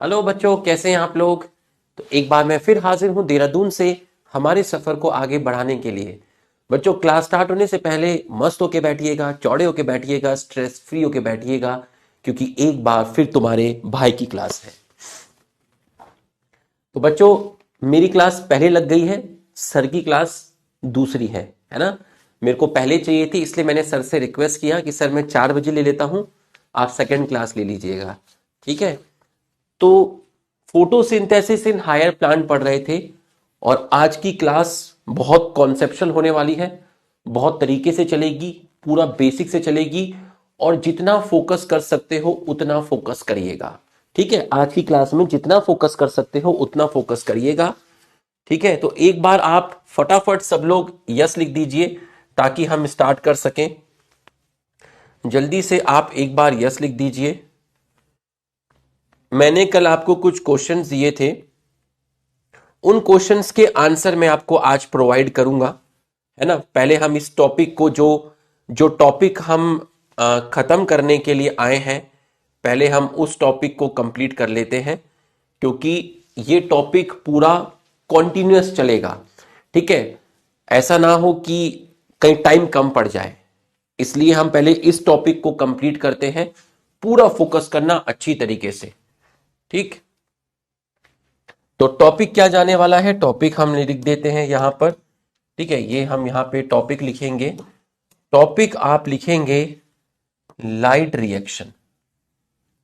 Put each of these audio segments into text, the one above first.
Hello बच्चों, कैसे हैं आप लोग। तो एक बार मैं फिर हाजिर हूं देहरादून से हमारे सफर को आगे बढ़ाने के लिए। बच्चों, क्लास स्टार्ट होने से पहले मस्त होके बैठिएगा, चौड़े होके बैठिएगा, स्ट्रेस फ्री होके बैठिएगा, क्योंकि एक बार फिर तुम्हारे भाई की क्लास है। तो बच्चों, मेरी क्लास पहले लग गई है, सर की क्लास दूसरी है ना। मेरे को पहले चाहिए थी, इसलिए मैंने सर से रिक्वेस्ट किया कि सर मैं 4 बजे ले लेता हूं, आप सेकंड क्लास ले लीजिएगा। ठीक है। तो फोटोसिंथेसिस इन हायर प्लांट पढ़ रहे थे, और आज की क्लास बहुत कॉन्सेप्शुअल होने वाली है, बहुत तरीके से चलेगी, पूरा बेसिक से चलेगी, और जितना फोकस कर सकते हो उतना फोकस करिएगा। ठीक है, आज की क्लास में जितना फोकस कर सकते हो उतना फोकस करिएगा। ठीक है, तो एक बार आप फटाफट सब लोग यस लिख दीजिए ताकि हम स्टार्ट कर सकें। जल्दी से आप एक बार यस लिख दीजिए। मैंने कल आपको कुछ क्वेश्चंस दिए थे, उन क्वेश्चंस के आंसर मैं आपको आज प्रोवाइड करूंगा, है ना। पहले हम इस टॉपिक को, जो जो टॉपिक हम खत्म करने के लिए आए हैं, पहले हम उस टॉपिक को कंप्लीट कर लेते हैं, क्योंकि ये टॉपिक पूरा कॉन्टिन्यूअस चलेगा। ठीक है, ऐसा ना हो कि कहीं टाइम कम पड़ जाए, इसलिए हम पहले इस टॉपिक को कंप्लीट करते हैं। पूरा फोकस करना अच्छी तरीके से। ठीक, तो टॉपिक क्या जाने वाला है, टॉपिक हम लिख देते हैं यहां पर। ठीक है, ये हम यहां पे टॉपिक लिखेंगे। टॉपिक आप लिखेंगे लाइट रिएक्शन।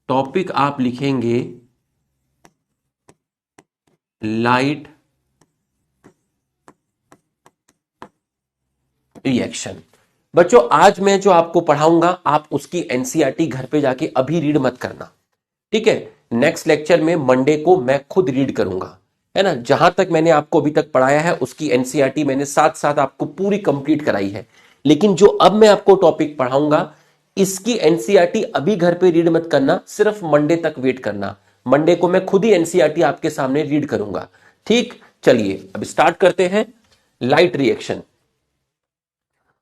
टॉपिक आप लिखेंगे लाइट रिएक्शन। बच्चों, आज मैं जो आपको पढ़ाऊंगा आप उसकी एनसीईआरटी घर पे जाके अभी रीड मत करना। ठीक है, नेक्स्ट लेक्चर में मंडे को मैं खुद रीड करूंगा, है ना। जहां तक मैंने आपको अभी तक पढ़ाया है उसकी एनसीईआरटी मैंने साथ साथ आपको पूरी कंप्लीट कराई है, लेकिन जो अब मैं आपको टॉपिक पढ़ाऊंगा इसकी एनसीईआरटी अभी घर पे रीड मत करना, सिर्फ मंडे तक वेट करना। मंडे को मैं खुद ही एनसीईआरटी आपके सामने रीड करूंगा। ठीक, चलिए अब स्टार्ट करते हैं। Light reaction.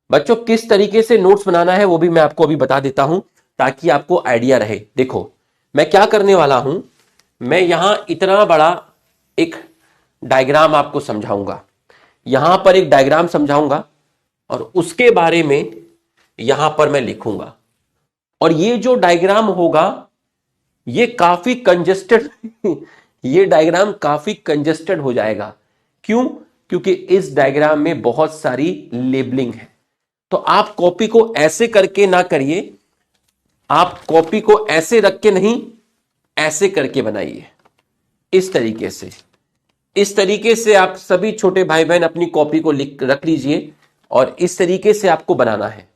बच्चों, किस तरीके से नोट्स बनाना है वो भी मैं आपको अभी बता देता हूं, ताकि आपको आइडिया रहे। देखो, मैं क्या करने वाला हूं, मैं यहां इतना बड़ा एक डायग्राम आपको समझाऊंगा, यहां पर एक डायग्राम समझाऊंगा, और उसके बारे में यहां पर मैं लिखूंगा। और ये जो डायग्राम होगा ये काफी कंजेस्टेड ये डायग्राम काफी कंजेस्टेड हो जाएगा। क्यों? क्योंकि इस डायग्राम में बहुत सारी लेबलिंग है। तो आप कॉपी को ऐसे करके ना करिए, आप कॉपी को ऐसे रख के नहीं, ऐसे करके बनाइए, इस तरीके से। इस तरीके से आप सभी छोटे भाई बहन अपनी कॉपी को लिख रख लीजिए, और इस तरीके से आपको बनाना है।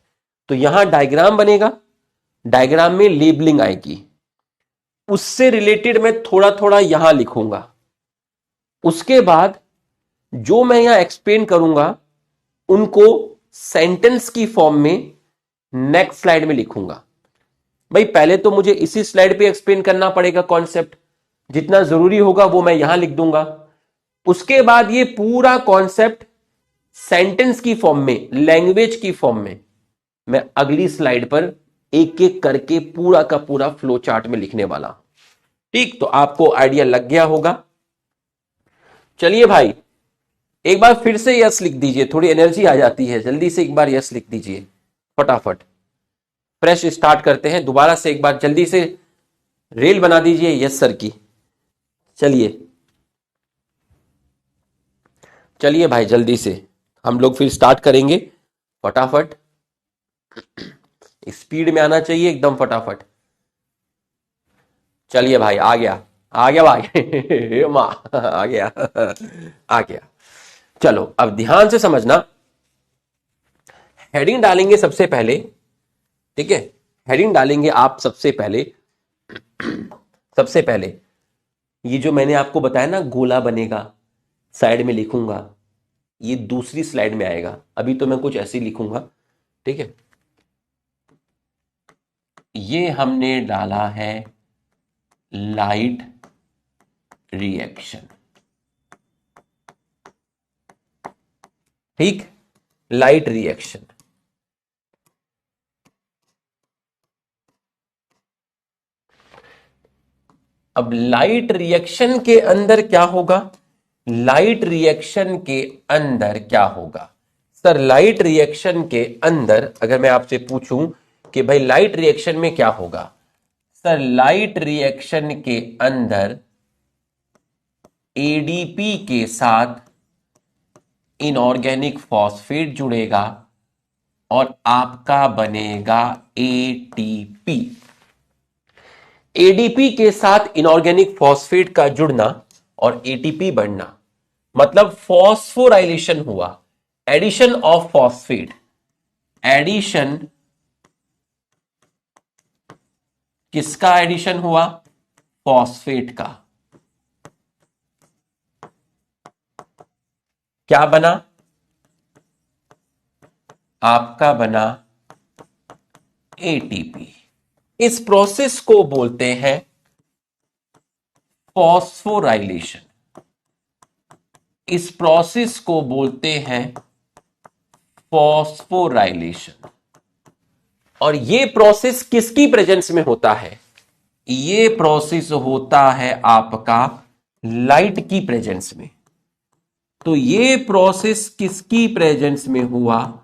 तो यहां डायग्राम बनेगा, डायग्राम में लेबलिंग आएगी, उससे रिलेटेड मैं थोड़ा थोड़ा यहां लिखूंगा। उसके बाद जो मैं यहां एक्सप्लेन करूंगा उनको सेंटेंस की फॉर्म में नेक्स्ट स्लाइड में लिखूंगा। भाई, पहले तो मुझे इसी स्लाइड पे एक्सप्लेन करना पड़ेगा कॉन्सेप्ट, जितना जरूरी होगा वो मैं यहां लिख दूंगा। उसके बाद ये पूरा कॉन्सेप्ट सेंटेंस की फॉर्म में, लैंग्वेज की फॉर्म में मैं अगली स्लाइड पर एक एक करके पूरा का पूरा फ्लो चार्ट में लिखने वाला हूं। ठीक, तो आपको आइडिया लग गया होगा। चलिए भाई, एक बार फिर से यस लिख दीजिए, थोड़ी एनर्जी आ जाती है, जल्दी से एक बार यस लिख दीजिए फटाफट। फ्रेश स्टार्ट करते हैं दोबारा से, एक बार जल्दी से रेल बना दीजिए यस सर की। चलिए चलिए भाई, जल्दी से हम लोग फिर स्टार्ट करेंगे फटाफट। स्पीड में आना चाहिए एकदम फटाफट। चलिए भाई, आ गया, आ गया भाई माँ आ गया आ गया। चलो अब ध्यान से समझना, हेडिंग डालेंगे सबसे पहले। ठीक है, हेडिंग डालेंगे आप सबसे पहले। सबसे पहले ये जो मैंने आपको बताया ना गोला बनेगा, साइड में लिखूंगा, ये दूसरी स्लाइड में आएगा, अभी तो मैं कुछ ऐसे ही लिखूंगा। ठीक है, ये हमने डाला है लाइट रिएक्शन। ठीक, लाइट रिएक्शन। अब लाइट रिएक्शन के अंदर क्या होगा? लाइट रिएक्शन के अंदर क्या होगा सर? लाइट रिएक्शन के अंदर अगर मैं आपसे पूछूं कि भाई लाइट रिएक्शन में क्या होगा, सर लाइट रिएक्शन के अंदर एडीपी के साथ इनऑर्गेनिक फॉस्फेट जुड़ेगा और आपका बनेगा एटीपी। एडीपी के साथ इनऑर्गेनिक फॉस्फेट का जुड़ना और एटीपी बनना मतलब फॉस्फोराइलेशन हुआ, एडिशन ऑफ फॉस्फेट। एडिशन किसका एडिशन हुआ? फॉस्फेट का। क्या बना? आपका बना एटीपी। इस प्रोसेस को बोलते हैं फॉस्फोराइलेशन। इस प्रोसेस को बोलते हैं फॉस्फोराइलेशन। और ये प्रोसेस किसकी प्रेजेंस में होता है? ये प्रोसेस होता है आपका लाइट की प्रेजेंस में। तो ये प्रोसेस किसकी प्रेजेंस में हुआ?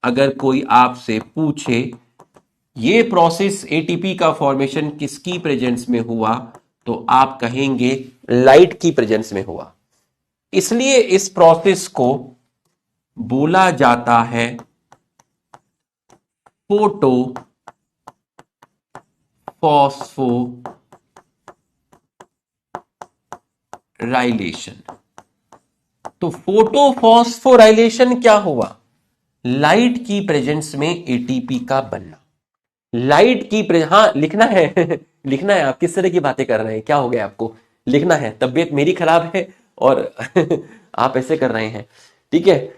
अगर कोई आपसे पूछे ये प्रोसेस एटीपी का फॉर्मेशन किसकी प्रेजेंस में हुआ, तो आप कहेंगे लाइट की प्रेजेंस में हुआ। इसलिए इस प्रोसेस को बोला जाता है फोटो फॉस्फोराइलेशन। तो फोटो फॉस्फोराइलेशन क्या हुआ? लाइट की प्रेजेंस में एटीपी का बनना। लाइट की हाँ लिखना है लिखना है। आप किस तरह की बातें कर रहे हैं? क्या हो गया आपको? लिखना है। तबीयत मेरी खराब है और आप ऐसे कर रहे हैं, ठीक है।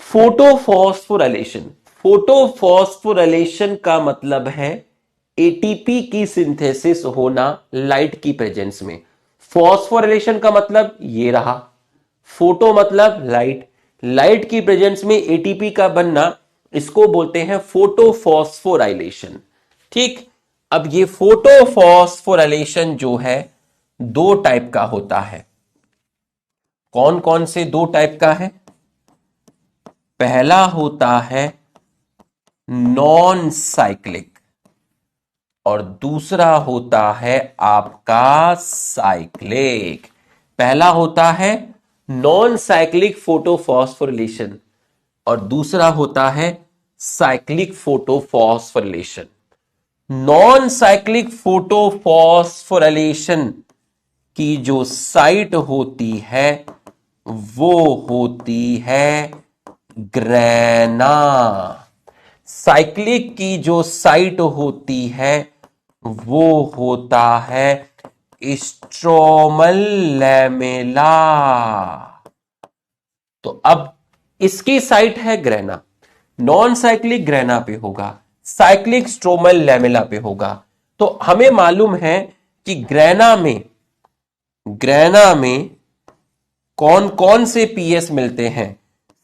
फोटोफॉस्फोराइलेशन। फोटोफॉस्फोराइलेशन का मतलब है एटीपी की सिंथेसिस होना लाइट की प्रेजेंस में। फॉस्फोराइलेशन का मतलब ये रहा, फोटो मतलब लाइट, लाइट की प्रेजेंस में एटीपी का बनना, इसको बोलते हैं फोटोफॉस्फोराइलेशन। ठीक। अब ये फोटोफॉस्फोराइलेशन जो है दो टाइप का होता है। कौन कौन से दो टाइप का है? पहला होता है नॉन साइक्लिक और दूसरा होता है आपका साइक्लिक। पहला होता है नॉन साइक्लिक फोटोफॉस्फोरिलेशन और दूसरा होता है cyclic photophosphorylation. Non cyclic photophosphorylation की जो साइट होती है वो होती है ग्रेना। साइक्लिक की जो साइट होती है वो होता है स्ट्रोमल लैमेला। तो अब इसकी साइट है ग्रेना। नॉन साइक्लिक ग्रेना पे होगा, साइक्लिक स्ट्रोमल लैमेला पे होगा। तो हमें मालूम है कि ग्रेना में कौन कौन से पीएस मिलते हैं?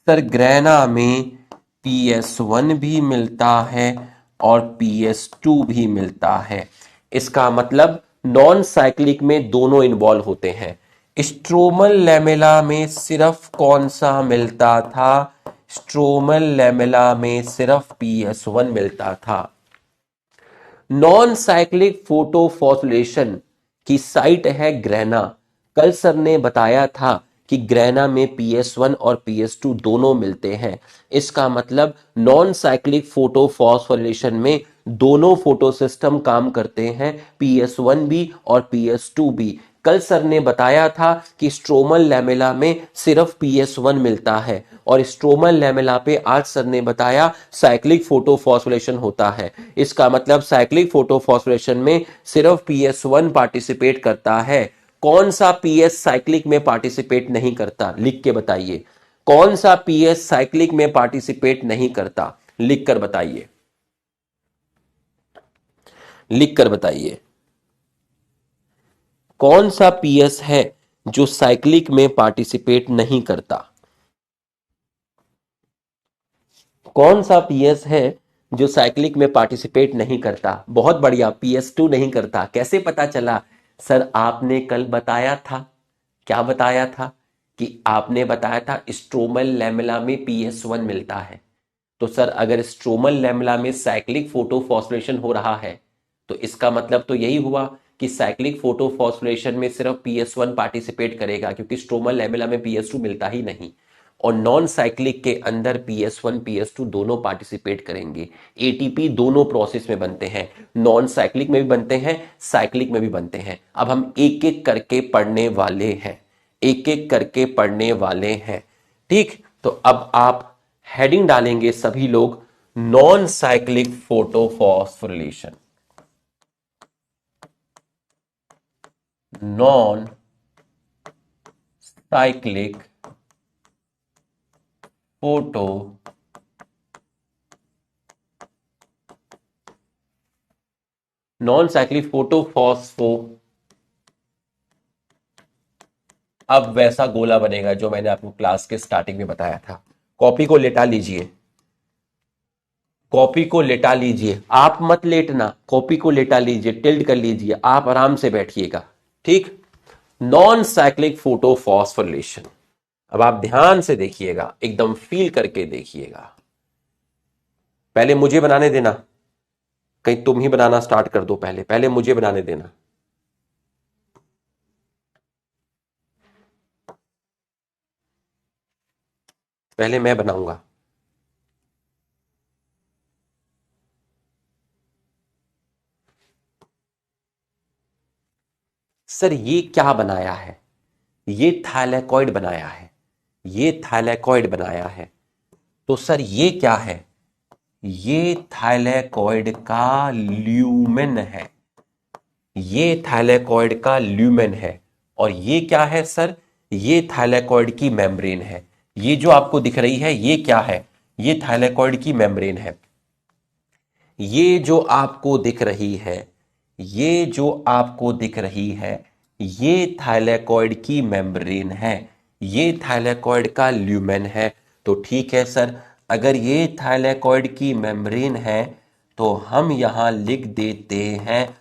सर ग्रेना में PS1 भी मिलता है और PS2 भी मिलता है। इसका मतलब नॉन साइक्लिक में दोनों इन्वॉल्व होते हैं। स्ट्रोमल लैमेला में सिर्फ कौन सा मिलता था? स्ट्रोमल लैमेला में सिर्फ PS1 मिलता था। नॉन साइक्लिक फोटोफॉस्फोरिलेशन की साइट है ग्रेना। कल सर ने बताया था कि ग्रेना में PS1 और PS2 दोनों मिलते हैं। इसका मतलब नॉन साइक्लिक फोटोफॉस्फोरिलेशन में दोनों फोटो सिस्टम काम करते हैं, PS1 भी और PS2 भी। कल सर ने बताया था कि स्ट्रोमल लैमेला में सिर्फ PS1 मिलता है और स्ट्रोमल लैमेला पे आज सर ने बताया साइक्लिक फोटोफॉस्फोरिलेशन होता है। इसका मतलब साइक्लिक फोटोफॉस्फोरिलेशन में सिर्फ PS1 पार्टिसिपेट करता है। कौन सा PS साइक्लिक में पार्टिसिपेट नहीं करता? लिख के बताइए। कौन सा PS साइक्लिक में पार्टिसिपेट नहीं करता? लिख कर बताइए, लिख कर बताइए। कौन सा PS है जो साइक्लिक में पार्टिसिपेट नहीं करता? कौन सा PS है जो साइक्लिक में पार्टिसिपेट नहीं करता? बहुत बढ़िया, PS2 नहीं करता। कैसे पता चला? सर आपने कल बताया था, क्या बताया था कि आपने बताया था स्ट्रोमल लैमेला में PS1 मिलता है। तो सर अगर स्ट्रोमल लैमेला में साइक्लिक फोटोफॉस्फोरेशन हो रहा है तो इसका मतलब तो यही हुआ कि साइक्लिक फोटोफॉस्फोरेशन में सिर्फ PS1 पार्टिसिपेट करेगा, क्योंकि स्ट्रोमल लैमेला में PS2 मिलता ही नहीं। और नॉन साइक्लिक के अंदर PS1 PS2 दोनों पार्टिसिपेट करेंगे। एटीपी दोनों प्रोसेस में बनते हैं, नॉन साइक्लिक में भी बनते हैं, साइक्लिक में भी बनते हैं। अब हम एक एक करके पढ़ने वाले हैं, एक एक करके पढ़ने वाले हैं। ठीक, तो अब आप हेडिंग डालेंगे सभी लोग, non cyclic photophosphorylation, non cyclic photo non cyclic photophospho. अब वैसा गोला बनेगा जो मैंने आपको क्लास के स्टार्टिंग में बताया था। कॉपी को लेटा लीजिए, कॉपी को लेटा लीजिए, आप मत लेटना, कॉपी को लेटा लीजिए, टिल्ट कर लीजिए, आप आराम से बैठिएगा। ठीक, नॉन साइक्लिक फोटोफॉस्फोरिलेशन। अब आप ध्यान से देखिएगा, एकदम फील करके देखिएगा। पहले मुझे बनाने देना, कहीं तुम ही बनाना स्टार्ट कर दो, पहले पहले मुझे बनाने देना। पहले मैं बनाऊंगा। सर ये क्या बनाया है? ये थायलैकॉइड बनाया है, ये थायलैकॉइड बनाया है। तो सर ये क्या है? ये थायलैकॉइड का ल्यूमेन है, ये थायलैकॉइड का ल्यूमेन है। और ये क्या है सर? ये थायलैकॉइड की मेम्ब्रेन है। ये जो आपको दिख रही है ये क्या है? ये थायलैकॉइड की मेम्ब्रेन है। ये जो आपको दिख रही है, ये जो आपको दिख रही है, ये थायलैकॉइड की मेम्ब्रेन है, ये थायलैकॉइड का ल्यूमेन है। तो ठीक है सर, अगर ये थायलैकॉइड की मेम्ब्रेन है तो हम यहां लिख देते हैं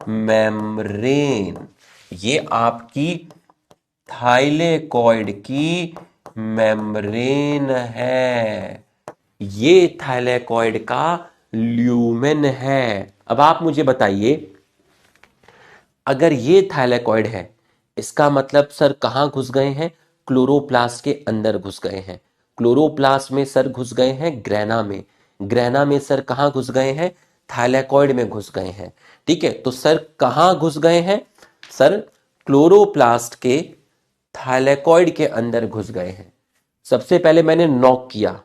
मेम्ब्रेन। ये आपकी थाइलेकॉइड की मेम्ब्रेन है, ये थाइलेकॉइड का ल्यूमेन है। अब आप मुझे बताइए, अगर ये थाइलेकॉइड है, इसका मतलब सर कहां घुस गए हैं? क्लोरोप्लास्ट के अंदर घुस गए हैं। क्लोरोप्लास्ट में सर घुस गए हैं ग्रेना में, ग्रेना में सर कहां घुस गए हैं? थाइलेकॉइड में घुस गए हैं। ठीक है, तो सर कहां घुस गए हैं? सर क्लोरोप्लास्ट के थाइलेकॉइड के अंदर घुस गए हैं। सबसे पहले मैंने नॉक किया,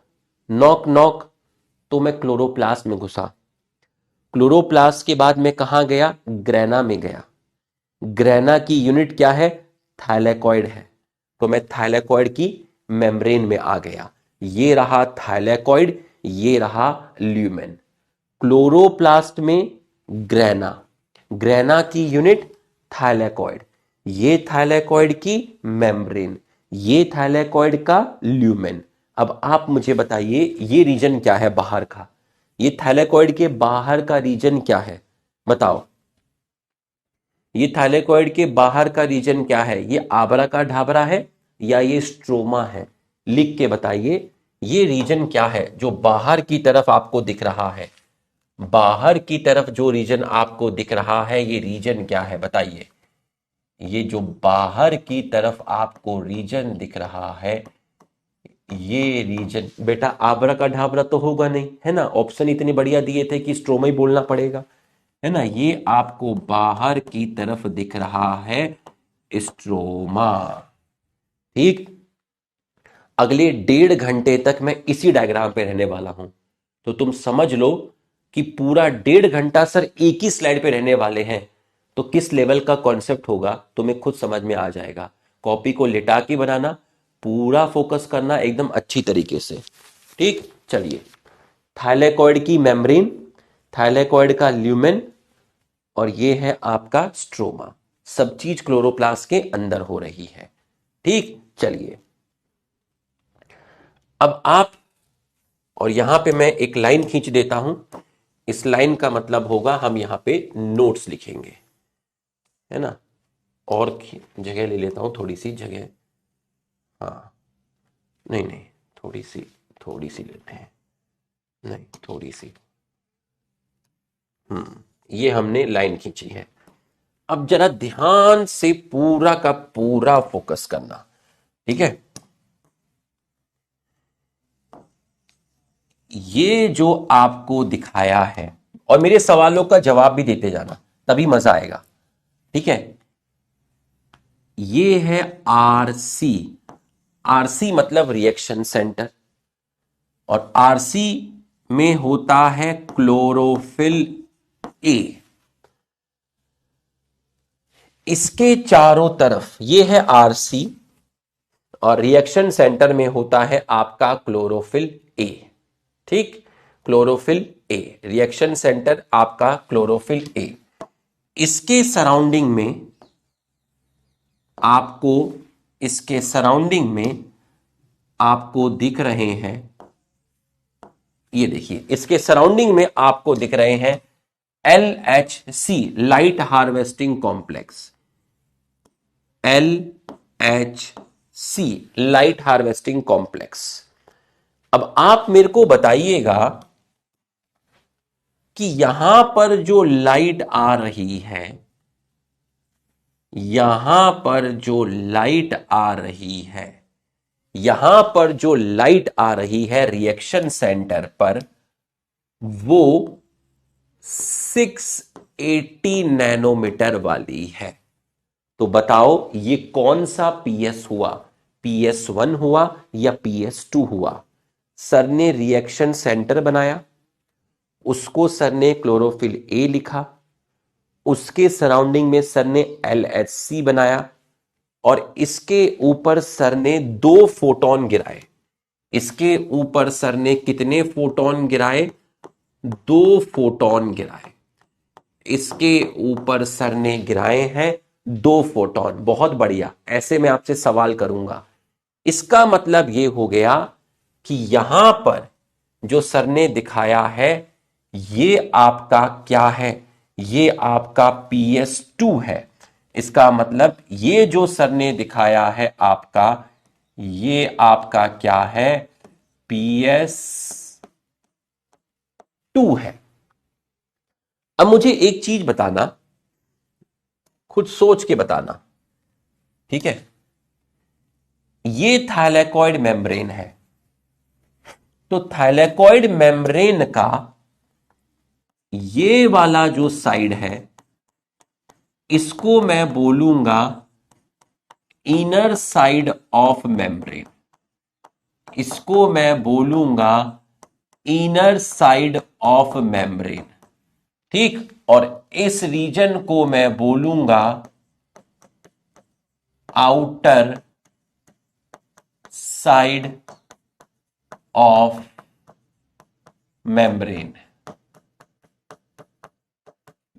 नॉक नॉक, तो मैं क्लोरोप्लास्ट में घुसा। क्लोरोप्लास्ट के बाद मैं कहां गया? ग्रेना में गया। ग्रेना की यूनिट क्या है? थाइलेकॉइड है। तो मैं थाइलेकॉइड की मेम्ब्रेन में आ गया। ये रहा थाइलेकॉइड, ये रहा ल्यूमेन। क्लोरोप्लास्ट में ग्रेना, ग्रेना की यूनिट थाइलेकॉइड, ये थाइलेकॉइड की मेम्ब्रेन, ये थाइलेकॉइड का ल्यूमेन। अब आप मुझे बताइए ये रीजन क्या है बाहर का? ये थाइलेकॉइड के बाहर का रीजन क्या है? बताओ, ये थाइलेकॉइड के बाहर का रीजन क्या है? ये आबरा का ढाबरा है या ये स्ट्रोमा है? लिख के बताइए, ये रीजन क्या है जो बाहर की तरफ आपको दिख रहा है? बाहर की तरफ जो रीजन आपको दिख रहा है, ये रीजन क्या है बताइए? ये जो बाहर की तरफ आपको रीजन दिख रहा है, ये रीजन बेटा आबरा का ढाबरा तो होगा नहीं, है ना? ऑप्शन इतने बढ़िया दिए थे कि स्ट्रोमा ही बोलना पड़ेगा, है ना? ये आपको बाहर की तरफ दिख रहा है स्ट्रोमा। ठीक, अगले 1.5 घंटे तक मैं इसी डायग्राम पे रहने वाला हूं, तो तुम समझ लो कि पूरा 1.5 घंटा सर एक ही स्लाइड पे रहने वाले हैं। तो किस लेवल का कॉन्सेप्ट होगा तुम्हें खुद समझ में आ जाएगा। कॉपी को लिटा के बनाना, पूरा फोकस करना एकदम अच्छी तरीके से। ठीक, चलिए, थाइलेकॉइड की मेम्ब्रेन, थाइलेकॉइड का ल्यूमेन, और ये है आपका स्ट्रोमा। सब चीज क्लोरोप्लास्ट के अंदर हो रही है। ठीक, चलिए, अब आप, और यहां पे मैं एक लाइन खींच देता हूं। इस लाइन का मतलब होगा हम यहां पे नोट्स लिखेंगे, है ना? और जगह ले लेता हूं, थोड़ी सी जगह। हाँ, नहीं नहीं, थोड़ी सी लेते हैं, नहीं थोड़ी सी। ये हमने लाइन खींची है। अब जरा ध्यान से पूरा का पूरा फोकस करना, ठीक है। ये जो आपको दिखाया है, और मेरे सवालों का जवाब भी देते जाना, तभी मजा आएगा, ठीक है। ये है आरसी। आरसी मतलब रिएक्शन सेंटर, और आरसी में होता है क्लोरोफिल ए। इसके चारों तरफ ये है आरसी, और रिएक्शन सेंटर में होता है आपका क्लोरोफिल ए, ठीक। क्लोरोफिल ए, रिएक्शन सेंटर आपका क्लोरोफिल ए। इसके सराउंडिंग में आपको, इसके सराउंडिंग में आपको दिख रहे हैं, ये देखिए, इसके सराउंडिंग में आपको दिख रहे हैं LHC, light harvesting complex. LHC, light harvesting complex. अब आप मेरे को बताइएगा कि यहां पर जो लाइट आ रही है, यहां पर जो लाइट आ रही है, यहां पर जो लाइट आ रही है रिएक्शन सेंटर पर, वो 680 नैनोमीटर वाली है। तो बताओ ये कौन सा PS हुआ, PS1 हुआ या PS2 हुआ? सर ने रिएक्शन सेंटर बनाया, उसको सर ने क्लोरोफिल ए लिखा, उसके सराउंडिंग में सर ने LHC बनाया, और इसके ऊपर सर ने 2 फोटोन गिराए। इसके ऊपर सर ने कितने फोटोन गिराए? 2 फोटोन गिराए। इसके ऊपर सर ने गिराए हैं 2 फोटोन। बहुत बढ़िया, ऐसे मैं आपसे सवाल करूंगा। इसका मतलब यह हो गया कि यहां पर जो सर ने दिखाया है, ये आपका क्या है? ये आपका PS2 है। इसका मतलब ये जो सर ने दिखाया है आपका, ये आपका क्या है? PS2 है। अब मुझे एक चीज बताना, खुद सोच के बताना, ठीक है। ये थाइलेकॉइड मेम्ब्रेन है, तो थाइलेकॉइड मेम्ब्रेन का ये वाला जो साइड है, इसको मैं बोलूंगा इनर साइड ऑफ मेम्ब्रेन। इसको मैं बोलूंगा इनर साइड ऑफ मेम्ब्रेन, ठीक। और इस रीजन को मैं बोलूंगा आउटर साइड ऑफ मेम्ब्रेन।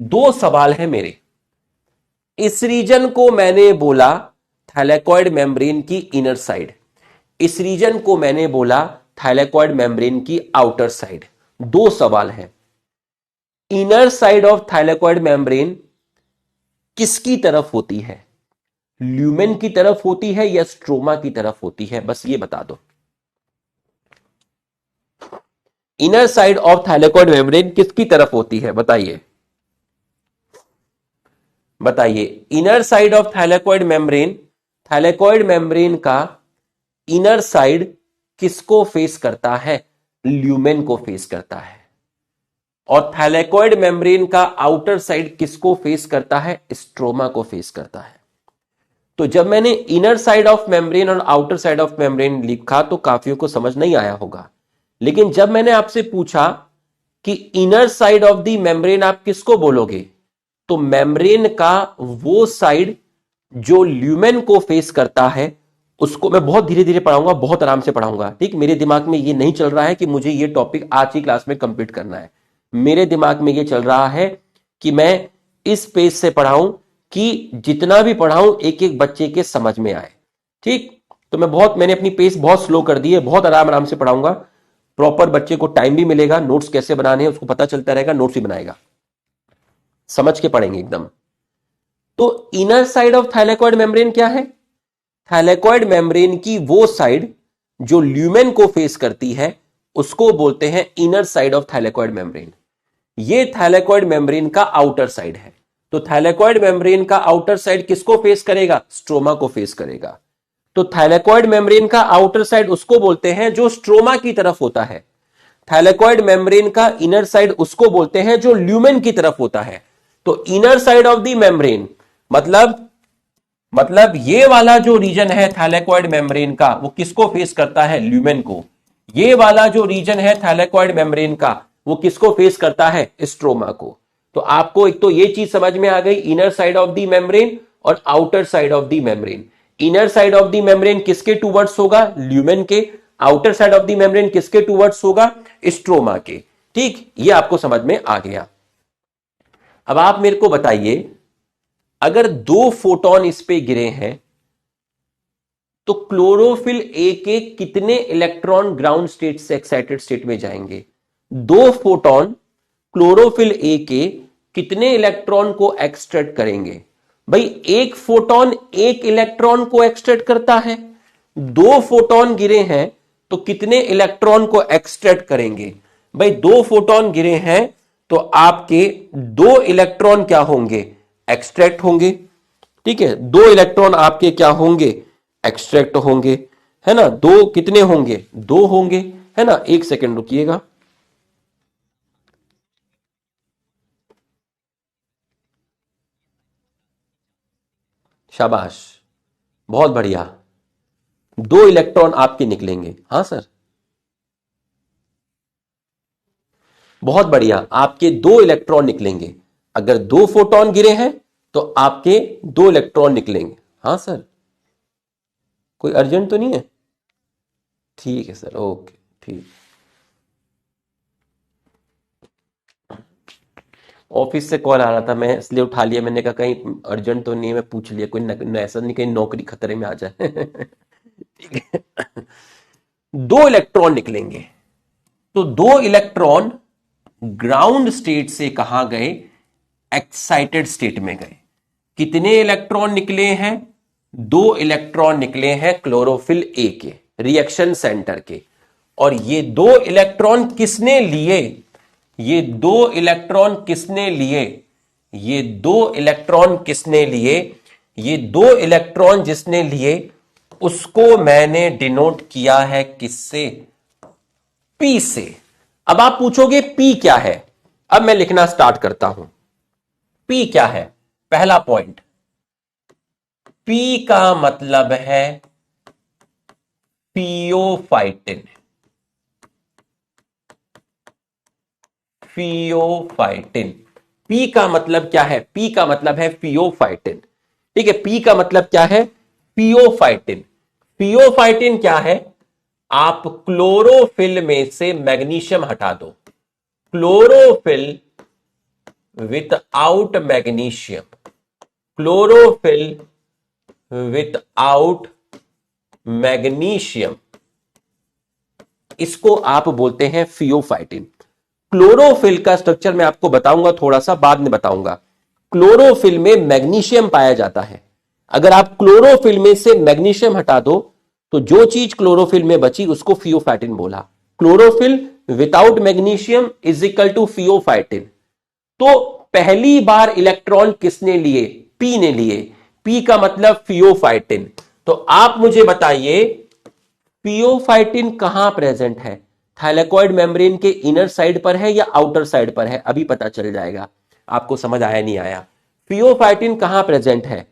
2 सवाल है मेरे। इस रीजन को मैंने बोला थाइलेकॉइड मेम्ब्रेन की इनर साइड, इस रीजन को मैंने बोला थाइलेकॉइड मेम्ब्रेन की आउटर साइड। 2 सवाल है। Inner side of thylakoid membrane किसकी तरफ होती है? ल्यूमेन की तरफ होती है या स्ट्रोमा की तरफ होती है? बस ये बता दो। Inner side of thylakoid membrane किसकी तरफ होती है? बताइए, बताइए। Inner side of thylakoid membrane, thylakoid membrane का इनर साइड किसको फेस करता है? ल्यूमेन को फेस करता है। और थाइलेकॉइड मेम्ब्रेन का आउटर साइड किसको फेस करता है? स्ट्रोमा को फेस करता है। तो जब मैंने इनर साइड ऑफ मेम्ब्रेन और आउटर साइड ऑफ मेम्ब्रेन लिखा तो काफियों को समझ नहीं आया होगा, लेकिन जब मैंने आपसे पूछा कि inner side of the membrane आप किसको बोलोगे, तो मेम्ब्रेन का वो साइड जो ल्यूमेन को फेस करता है, उसको मैं बहुत धीरे धीरे पढ़ाऊंगा, बहुत आराम से पढ़ाऊंगा, ठीक। मेरे दिमाग में ये नहीं चल रहा है कि मुझे ये टॉपिक आज की क्लास में कंप्लीट करना है। मेरे दिमाग में ये चल रहा है कि मैं इस पेज से पढ़ाऊं कि जितना भी पढ़ाऊं एक एक बच्चे के समझ में आए, ठीक। तो मैंने अपनी पेस बहुत स्लो कर दी है, बहुत आराम आराम से पढ़ाऊंगा। प्रॉपर बच्चे को टाइम भी मिलेगा, नोट्स कैसे बनाने हैं उसको पता चलता रहेगा, नोट्स भी बनाएगा, समझ के पढ़ेंगे एकदम। तो inner side of thylakoid membrane क्या है? थाइलेकॉइड मेम्ब्रेन की वो साइड जो ल्यूमेन को फेस करती है उसको बोलते हैं inner side of thylakoid membrane. ये थाइलेकॉइड मेम्ब्रेन का आउटर साइड है। तो थाइलेकॉइड मेम्ब्रेन का आउटर साइड किसको फेस करेगा? स्ट्रोमा को फेस करेगा। तो थाइलेकॉइड मेम्ब्रेन का आउटर साइड उसको बोलते हैं जो स्ट्रोमा की तरफ होता है। थाइलेकॉइड मेम्ब्रेन का इनर साइड उसको बोलते हैं जो ल्यूमेन की तरफ होता है। तो inner side of the membrane मतलब ये वाला जो रीजन है थाइलेकॉइड मेम्ब्रेन का वो किसको फेस करता है? ल्यूमेन को। ये वाला जो रीजन है थाइलेकॉइड मेम्ब्रेन का वो किसको फेस करता है? स्ट्रोमा को। तो आपको एक तो ये चीज समझ में आ गई, inner side of the membrane और outer side of the membrane. Inner side of the membrane किसके टूवर्ड्स होगा? ल्यूमेन के। Outer side of the membrane किसके टूवर्ड्स होगा? स्ट्रोमा के। ठीक, ये आपको समझ में आ गया। अब आप मेरे को बताइए, अगर 2 फोटोन इस पे गिरे हैं तो क्लोरोफिल ए के कितने इलेक्ट्रॉन ग्राउंड स्टेट से एक्साइटेड स्टेट में जाएंगे? 2 फोटोन क्लोरोफिल ए के कितने इलेक्ट्रॉन को एक्सट्रैक्ट करेंगे? भाई एक फोटोन एक इलेक्ट्रॉन को एक्सट्रैक्ट करता है। 2 फोटोन गिरे हैं तो कितने इलेक्ट्रॉन को एक्सट्रैक्ट करेंगे? भाई 2 फोटोन गिरे हैं तो आपके 2 इलेक्ट्रॉन क्या होंगे? एक्सट्रैक्ट होंगे। ठीक है, 2 इलेक्ट्रॉन आपके क्या होंगे? एक्सट्रैक्ट होंगे, है ना। 2 कितने होंगे? 2 होंगे, है ना। एक सेकेंड रुकिएगा। शाबाश, बहुत बढ़िया। 2 इलेक्ट्रॉन आपके निकलेंगे। हाँ सर, बहुत बढ़िया, आपके 2 इलेक्ट्रॉन निकलेंगे। अगर 2 फोटोन गिरे हैं तो आपके 2 इलेक्ट्रॉन निकलेंगे। हाँ सर, कोई अर्जेंट तो नहीं है? ठीक है सर, ओके, ठीक। ऑफिस से कॉल आ रहा था, मैं इसलिए उठा लिया। मैंने कहा कहीं अर्जेंट तो नहीं है, मैं पूछ लिया कोई ऐसा नहीं कहीं नौकरी खतरे में आ जाए। ठीक है। 2 इलेक्ट्रॉन निकलेंगे। तो 2 इलेक्ट्रॉन ग्राउंड स्टेट से कहां गए? एक्साइटेड स्टेट में गए। कितने इलेक्ट्रॉन निकले हैं? 2 इलेक्ट्रॉन निकले हैं क्लोरोफिल ए के रिएक्शन सेंटर के। और ये 2 इलेक्ट्रॉन किसने लिए? ये 2 इलेक्ट्रॉन किसने लिए? ये 2 इलेक्ट्रॉन किसने लिए? ये 2 इलेक्ट्रॉन जिसने लिए उसको मैंने डिनोट किया है किससे? पी से। अब आप पूछोगे पी क्या है? अब मैं लिखना स्टार्ट करता हूं। पी क्या है? पहला पॉइंट, पी का मतलब है फियोफाइटिन। फियोफाइटिन, पी का मतलब क्या है? पी का मतलब है फियोफाइटिन। ठीक है, पी का मतलब क्या है? फियोफाइटिन। फियोफाइटिन क्या है? आप क्लोरोफिल में से मैग्नीशियम हटा दो। Chlorophyll without magnesium, chlorophyll without magnesium, इसको आप बोलते हैं फियोफाइटिन। क्लोरोफिल का स्ट्रक्चर मैं आपको बताऊंगा, थोड़ा सा बाद में बताऊंगा। क्लोरोफिल में मैग्नीशियम पाया जाता है। अगर आप क्लोरोफिल में से मैग्नीशियम हटा दो तो जो चीज क्लोरोफिल में बची उसको फियोफाइटिन बोला। Chlorophyll without magnesium is equal to pheophytin. तो पहली बार इलेक्ट्रॉन किसने लिए? पी ने लिए। पी का मतलब फियोफाइटिन। तो आप मुझे बताइए फियोफाइटिन कहां प्रेजेंट है? थाइलेकॉइड मेम्ब्रेन के इनर साइड पर है या आउटर साइड पर है? अभी पता चल जाएगा आपको, समझ आया नहीं आया। फियोफाइटिन कहां प्रेजेंट है?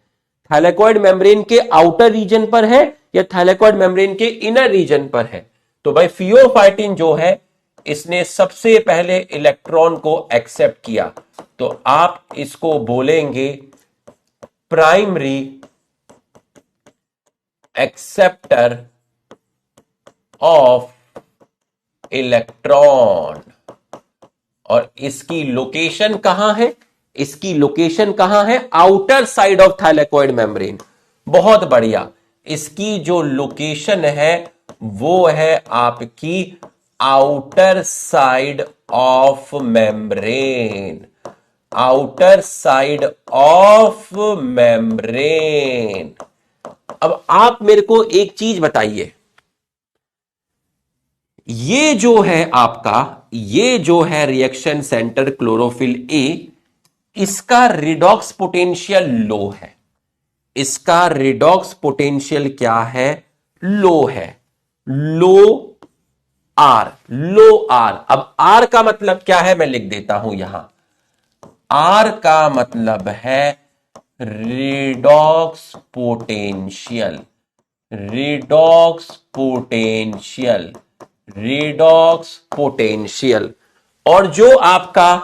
थाइलेकॉइड मेम्ब्रेन के आउटर रीजन पर है या थाइलेकॉइड मेम्ब्रेन के इनर रीजन पर है? तो भाई फियोफाइटिन जो है इसने सबसे पहले इलेक्ट्रॉन को एक्सेप्ट किया, तो आप इसको बोलेंगे प्राइमरी एक्सेप्टर ऑफ इलेक्ट्रॉन। और इसकी लोकेशन कहां है? इसकी लोकेशन कहां है? Outer side of thylakoid membrane. बहुत बढ़िया, इसकी जो लोकेशन है वो है आपकी outer side of membrane. Outer side of membrane. अब आप मेरे को एक चीज बताइए, ये जो है आपका, ये जो है रिएक्शन सेंटर क्लोरोफिल ए, इसका रिडॉक्स पोटेंशियल लो है। इसका रिडॉक्स पोटेंशियल क्या है? लो है। लो आर, लो आर। अब आर का मतलब क्या है मैं लिख देता हूं यहां। आर का मतलब है redox potential, redox potential, redox potential. और जो आपका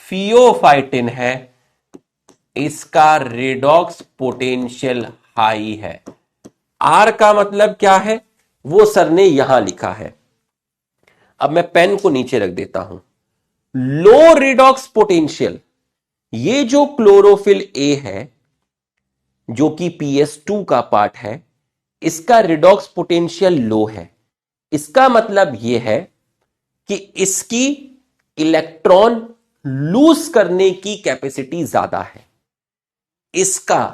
फियोफाइटिन है, इसका रिडॉक्स पोटेंशियल हाई है। आर का मतलब क्या है वो सर ने यहां लिखा है। अब मैं पेन को नीचे रख देता हूं। लो रिडॉक्स पोटेंशियल, ये जो क्लोरोफिल ए है जो कि PS2 का पार्ट है, इसका रिडॉक्स पोटेंशियल लो है। इसका मतलब यह है कि इसकी इलेक्ट्रॉन लूज करने की कैपेसिटी ज्यादा है। इसका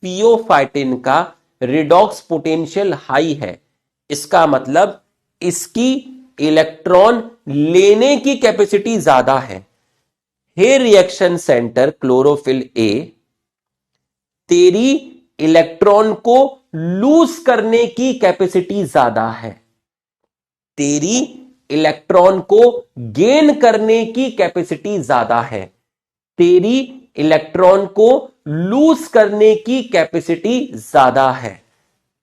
फियोफाइटिन का रिडॉक्स पोटेंशियल हाई है। इसका मतलब इसकी इलेक्ट्रॉन लेने की कैपेसिटी ज्यादा है। हे रिएक्शन सेंटर क्लोरोफिल ए, तेरी इलेक्ट्रॉन को लूज करने की कैपेसिटी ज्यादा है। तेरी इलेक्ट्रॉन को गेन करने की कैपेसिटी ज्यादा है। तेरी इलेक्ट्रॉन को लूज करने की कैपेसिटी ज्यादा है।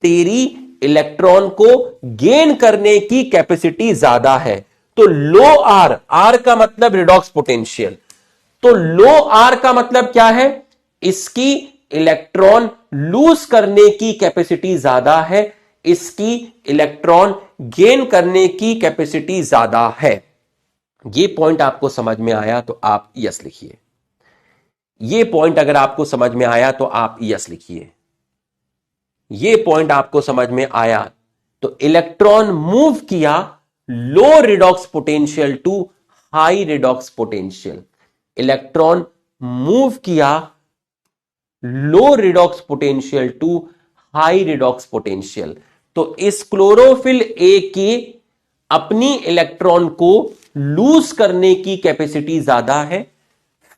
तेरी इलेक्ट्रॉन को गेन करने की कैपेसिटी ज्यादा है। तो लो आर, आर का मतलब रिडॉक्स पोटेंशियल, तो लो आर का मतलब क्या है? इसकी इलेक्ट्रॉन लूज करने की कैपेसिटी ज्यादा है, इसकी इलेक्ट्रॉन गेन करने की कैपेसिटी ज्यादा है। ये पॉइंट आपको समझ में आया तो आप यस लिखिए। ये पॉइंट अगर आपको समझ में आया तो आप यस लिखिए। ये पॉइंट आपको समझ में आया तो इलेक्ट्रॉन मूव किया low redox potential to high redox potential. Electron move किया low redox potential to high redox potential. तो इस क्लोरोफिल ए की अपनी इलेक्ट्रॉन को लूज करने की कैपेसिटी ज्यादा है,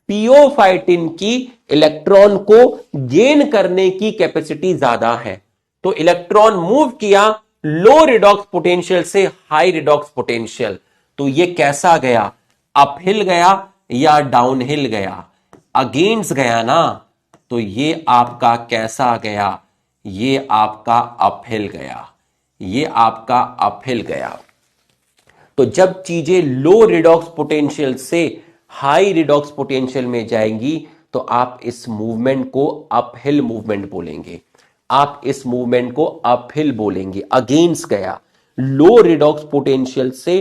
पियोफाइटिन की इलेक्ट्रॉन को गेन करने की कैपेसिटी ज्यादा है। तो इलेक्ट्रॉन मूव किया लो रिडॉक्स पोटेंशियल से हाई रिडॉक्स पोटेंशियल। तो ये कैसा गया? अपहिल गया या डाउनहिल गया? अगेंस्ट गया ना, तो ये आपका कैसा गया? ये आपका अपहिल गया। ये आपका अपहिल गया। तो जब चीजें लो रिडॉक्स पोटेंशियल से हाई रिडॉक्स पोटेंशियल में जाएंगी तो आप इस मूवमेंट को अपहिल मूवमेंट बोलेंगे। आप इस मूवमेंट को अपहिल बोलेंगे, अगेंस्ट गया। लो रिडॉक्स पोटेंशियल से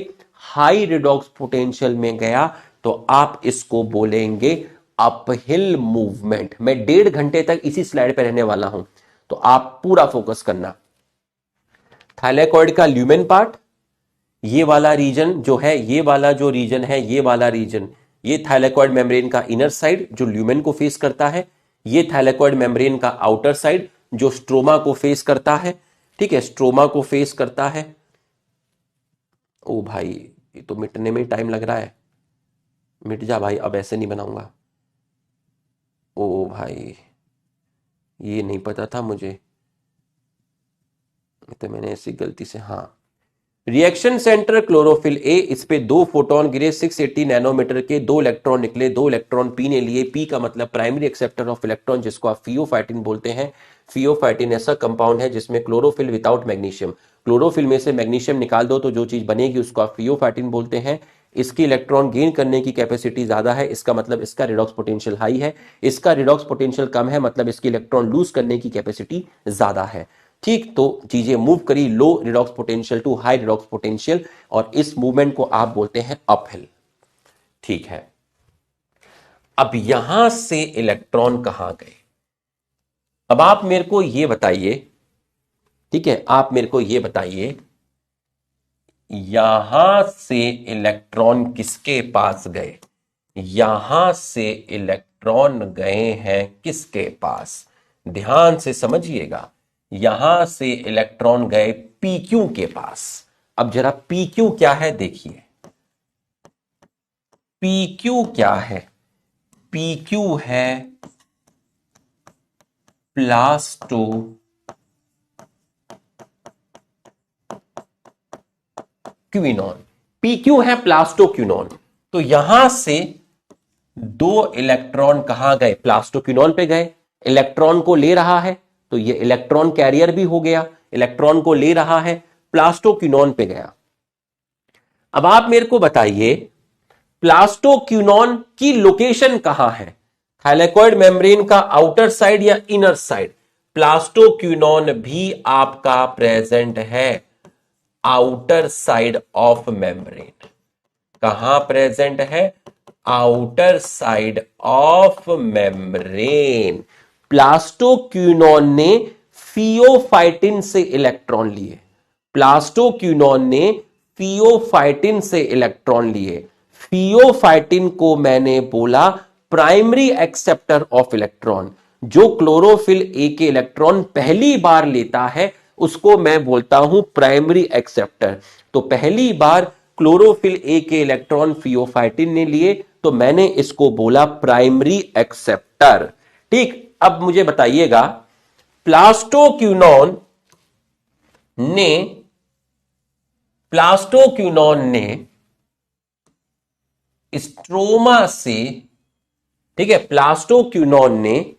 हाई रिडॉक्स पोटेंशियल में गया तो आप इसको बोलेंगे अपहिल मूवमेंट। मैं 1.5 घंटे तक इसी स्लाइड पे रहने वाला हूं, तो आप पूरा फोकस करना। थाइलेकॉइड का ल्यूमेन पार्ट, ये वाला रीजन जो है, ये वाला जो रीजन है, ये वाला रीजन, ये थाइलेकॉइड मेम्ब्रेन का इनर साइड जो ल्यूमेन को फेस करता है। ये थाइलेकॉइड मेम्ब्रेन का आउटर साइड जो स्ट्रोमा को फेस करता है। ठीक है, स्ट्रोमा को फेस करता है। ओ भाई, ये तो मिटने में टाइम लग रहा है। मिट जा भाई, अब ऐसे नहीं बनाऊंगा। ओ भाई, ये नहीं पता था मुझे, तो मैंने ऐसी गलती से, हाँ। रिएक्शन सेंटर क्लोरोफिल ए, इस पे 2 फोटोन गिरे, 680 नैनोमीटर के, 2 इलेक्ट्रॉन निकले, 2 इलेक्ट्रॉन पी ने लिए। पी का मतलब प्राइमरी एक्सेप्टर ऑफ इलेक्ट्रॉन, जिसको आप फियोफाइटिन बोलते हैं। फियोफाइटिन ऐसा कंपाउंड है जिसमें क्लोरोफिल विदाउट मैग्नीशियम, क्लोरोफिल में से मैग्नीशियम निकाल दो तो जो चीज बनेगी उसको आप फियोफाइटिन बोलते हैं। इसकी इलेक्ट्रॉन गेन करने की कैपेसिटी ज्यादा है, इसका मतलब इसका रिडॉक्स पोटेंशियल हाई है। इसका रिडॉक्स पोटेंशियल कम है, मतलब इसकी इलेक्ट्रॉन लूज करने की कैपेसिटी ज्यादा है। ठीक, तो चीजें मूव करी low redox potential to high redox potential, और इस मूवमेंट को आप बोलते हैं अपहिल। ठीक है, अब यहां से इलेक्ट्रॉन कहां गए? अब आप मेरे को यह बताइए, ठीक है, आप मेरे को यह बताइए, यहां से इलेक्ट्रॉन किसके पास गए? यहां से इलेक्ट्रॉन गए हैं किसके पास? ध्यान से समझिएगा, यहां से इलेक्ट्रॉन गए PQ के पास। अब जरा PQ क्या है देखिए, PQ क्या है? PQ है प्लास्टो क्विनॉन। PQ है प्लास्टोक्विनॉन। तो यहां से दो इलेक्ट्रॉन कहां गए? प्लास्टोक्विनॉन पे गए। इलेक्ट्रॉन को ले रहा है, तो ये इलेक्ट्रॉन कैरियर भी हो गया, इलेक्ट्रॉन को ले रहा है, प्लास्टोक्विनॉन पे गया। अब आप मेरे को बताइए प्लास्टोक्विनॉन की लोकेशन कहां है? थाइलेकॉइड मेम्ब्रेन का आउटर साइड या इनर साइड? प्लास्टोक्विनॉन भी आपका प्रेजेंट है आउटर साइड ऑफ मेम्ब्रेन। कहां प्रेजेंट है? Outer side of membrane. Plastoquinone ने फियोफाइटिन से इलेक्ट्रॉन लिए। प्लास्टोक्विनॉन ने फियोफाइटिन से इलेक्ट्रॉन लिए। फियोफाइटिन को मैंने बोला प्राइमरी एक्सेप्टर ऑफ इलेक्ट्रॉन। जो क्लोरोफिल ए के इलेक्ट्रॉन पहली बार लेता है उसको मैं बोलता हूं प्राइमरी एक्सेप्टर। तो पहली बार क्लोरोफिल ए के इलेक्ट्रॉन फियोफाइटिन ने लिए, तो मैंने इसको बोला प्राइमरी एक्सेप्टर। ठीक, अब मुझे बताइएगा प्लास्टोक्विनॉन ने स्ट्रोमा से, ठीक है, प्लास्टोक्विनॉन ने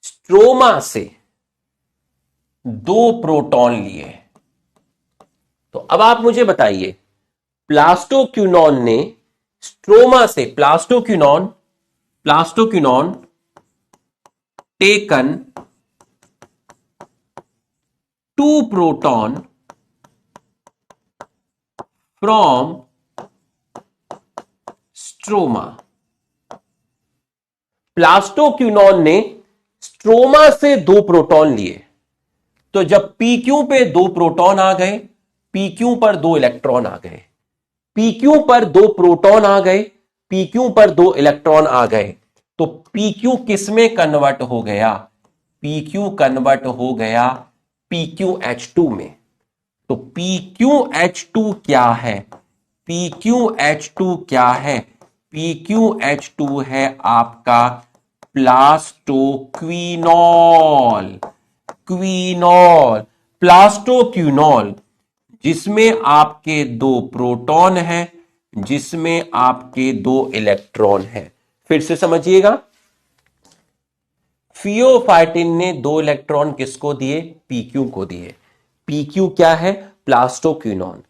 स्ट्रोमा से दो प्रोटॉन लिए। तो अब आप मुझे बताइए प्लास्टोक्विनॉन ने स्ट्रोमा से, plastoquinone taken two proton from stroma. Plastoquinone ने स्ट्रोमा से दो प्रोटॉन लिए। तो जब PQ पे दो प्रोटॉन आ गए, PQ पर दो इलेक्ट्रॉन आ गए, PQ पर दो प्रोटॉन आ गए, PQ पर दो इलेक्ट्रॉन आ गए, तो PQ किस में कन्वर्ट हो गया? PQ कन्वर्ट हो गया PQH2 में। तो PQH2 क्या है? PQH2 क्या है? PQH2 है आपका प्लास्टोक्विनॉल। प्लास्टोक्विनॉल जिसमें आपके दो प्रोटॉन हैं, जिसमें आपके दो इलेक्ट्रॉन हैं। फिर से समझिएगा, फियोफाइटिन ने दो इलेक्ट्रॉन किसको दिए? PQ को दिए। PQ क्या है? प्लास्टोक्विनॉन।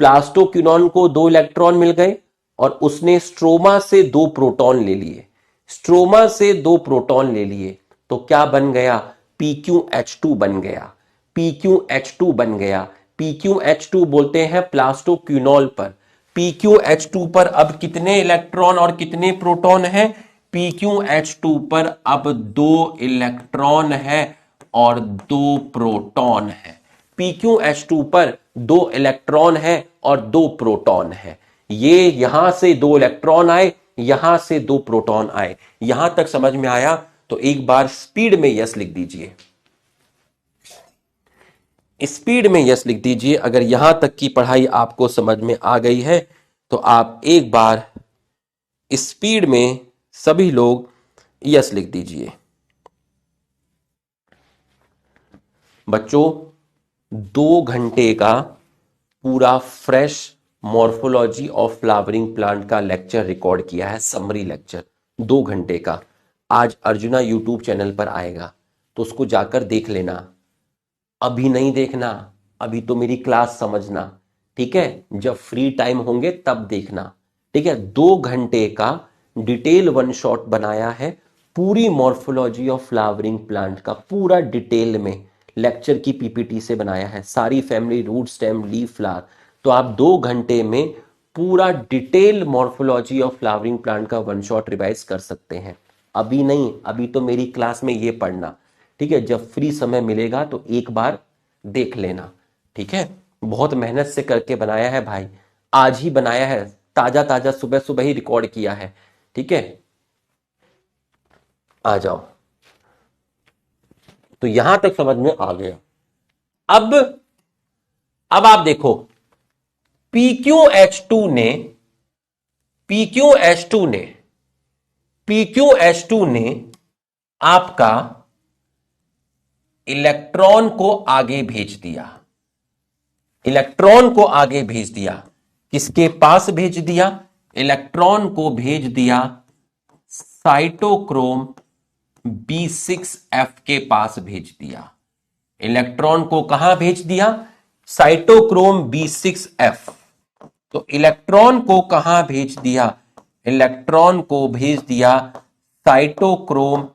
प्लास्टोक्विनॉन को दो इलेक्ट्रॉन मिल गए और उसने स्ट्रोमा से दो प्रोटॉन ले लिए। स्ट्रोमा से दो प्रोटॉन ले लिए तो क्या बन गया? PQH2 बन गया। PQH2 बन गया। PQH2 बोलते हैं प्लास्टोक्विनॉल पर। PQH2 पर अब कितने इलेक्ट्रॉन और कितने प्रोटॉन हैं? PQH2 पर अब दो इलेक्ट्रॉन है और दो प्रोटॉन है। PQH2 पर दो इलेक्ट्रॉन है और दो प्रोटॉन है। ये यहां से दो इलेक्ट्रॉन आए, यहां से दो प्रोटॉन आए। यहां तक समझ में आया? तो एक बार स्पीड में यस लिख दीजिए। स्पीड में यस लिख दीजिए अगर यहां तक की पढ़ाई आपको समझ में आ गई है। तो आप एक बार स्पीड में सभी लोग यस लिख दीजिए। बच्चों 2 घंटे का पूरा fresh morphology of flowering plant का लेक्चर रिकॉर्ड किया है, समरी लेक्चर 2 घंटे का। आज अर्जुना यूट्यूब चैनल पर आएगा तो उसको जाकर देख लेना। अभी नहीं देखना, अभी तो मेरी क्लास समझना, ठीक है? जब फ्री टाइम होंगे तब देखना, ठीक है? 2 घंटे का डिटेल वन शॉट बनाया है, पूरी मॉर्फोलॉजी ऑफ फ्लावरिंग प्लांट का पूरा डिटेल में लेक्चर की PPT से बनाया है, सारी family, root, stem, leaf, flower. तो आप 2 घंटे में पूरा detail morphology of flowering plant का वन शॉट रिवाइज कर सकते हैं। अभी नहीं, अभी तो मेरी क्लास में ये पढ़ना, ठीक है? जब फ्री समय मिलेगा तो एक बार देख लेना, ठीक है? बहुत मेहनत से करके बनाया है भाई, आज ही बनाया है, ताजा ताजा सुबह सुबह ही रिकॉर्ड किया है। ठीक है, आ जाओ। तो यहां तक समझ में आ गया। अब आप देखो, PQH2 ने PQH2 ने PQH2 ने आपका इलेक्ट्रॉन को आगे भेज दिया। इलेक्ट्रॉन को आगे भेज दिया, किसके पास भेज दिया? इलेक्ट्रॉन को भेज दिया साइटोक्रोम B6F के पास भेज दिया। इलेक्ट्रॉन को कहां भेज दिया? Cytochrome B6F। तो इलेक्ट्रॉन को कहां भेज दिया? इलेक्ट्रॉन को भेज दिया साइटोक्रोम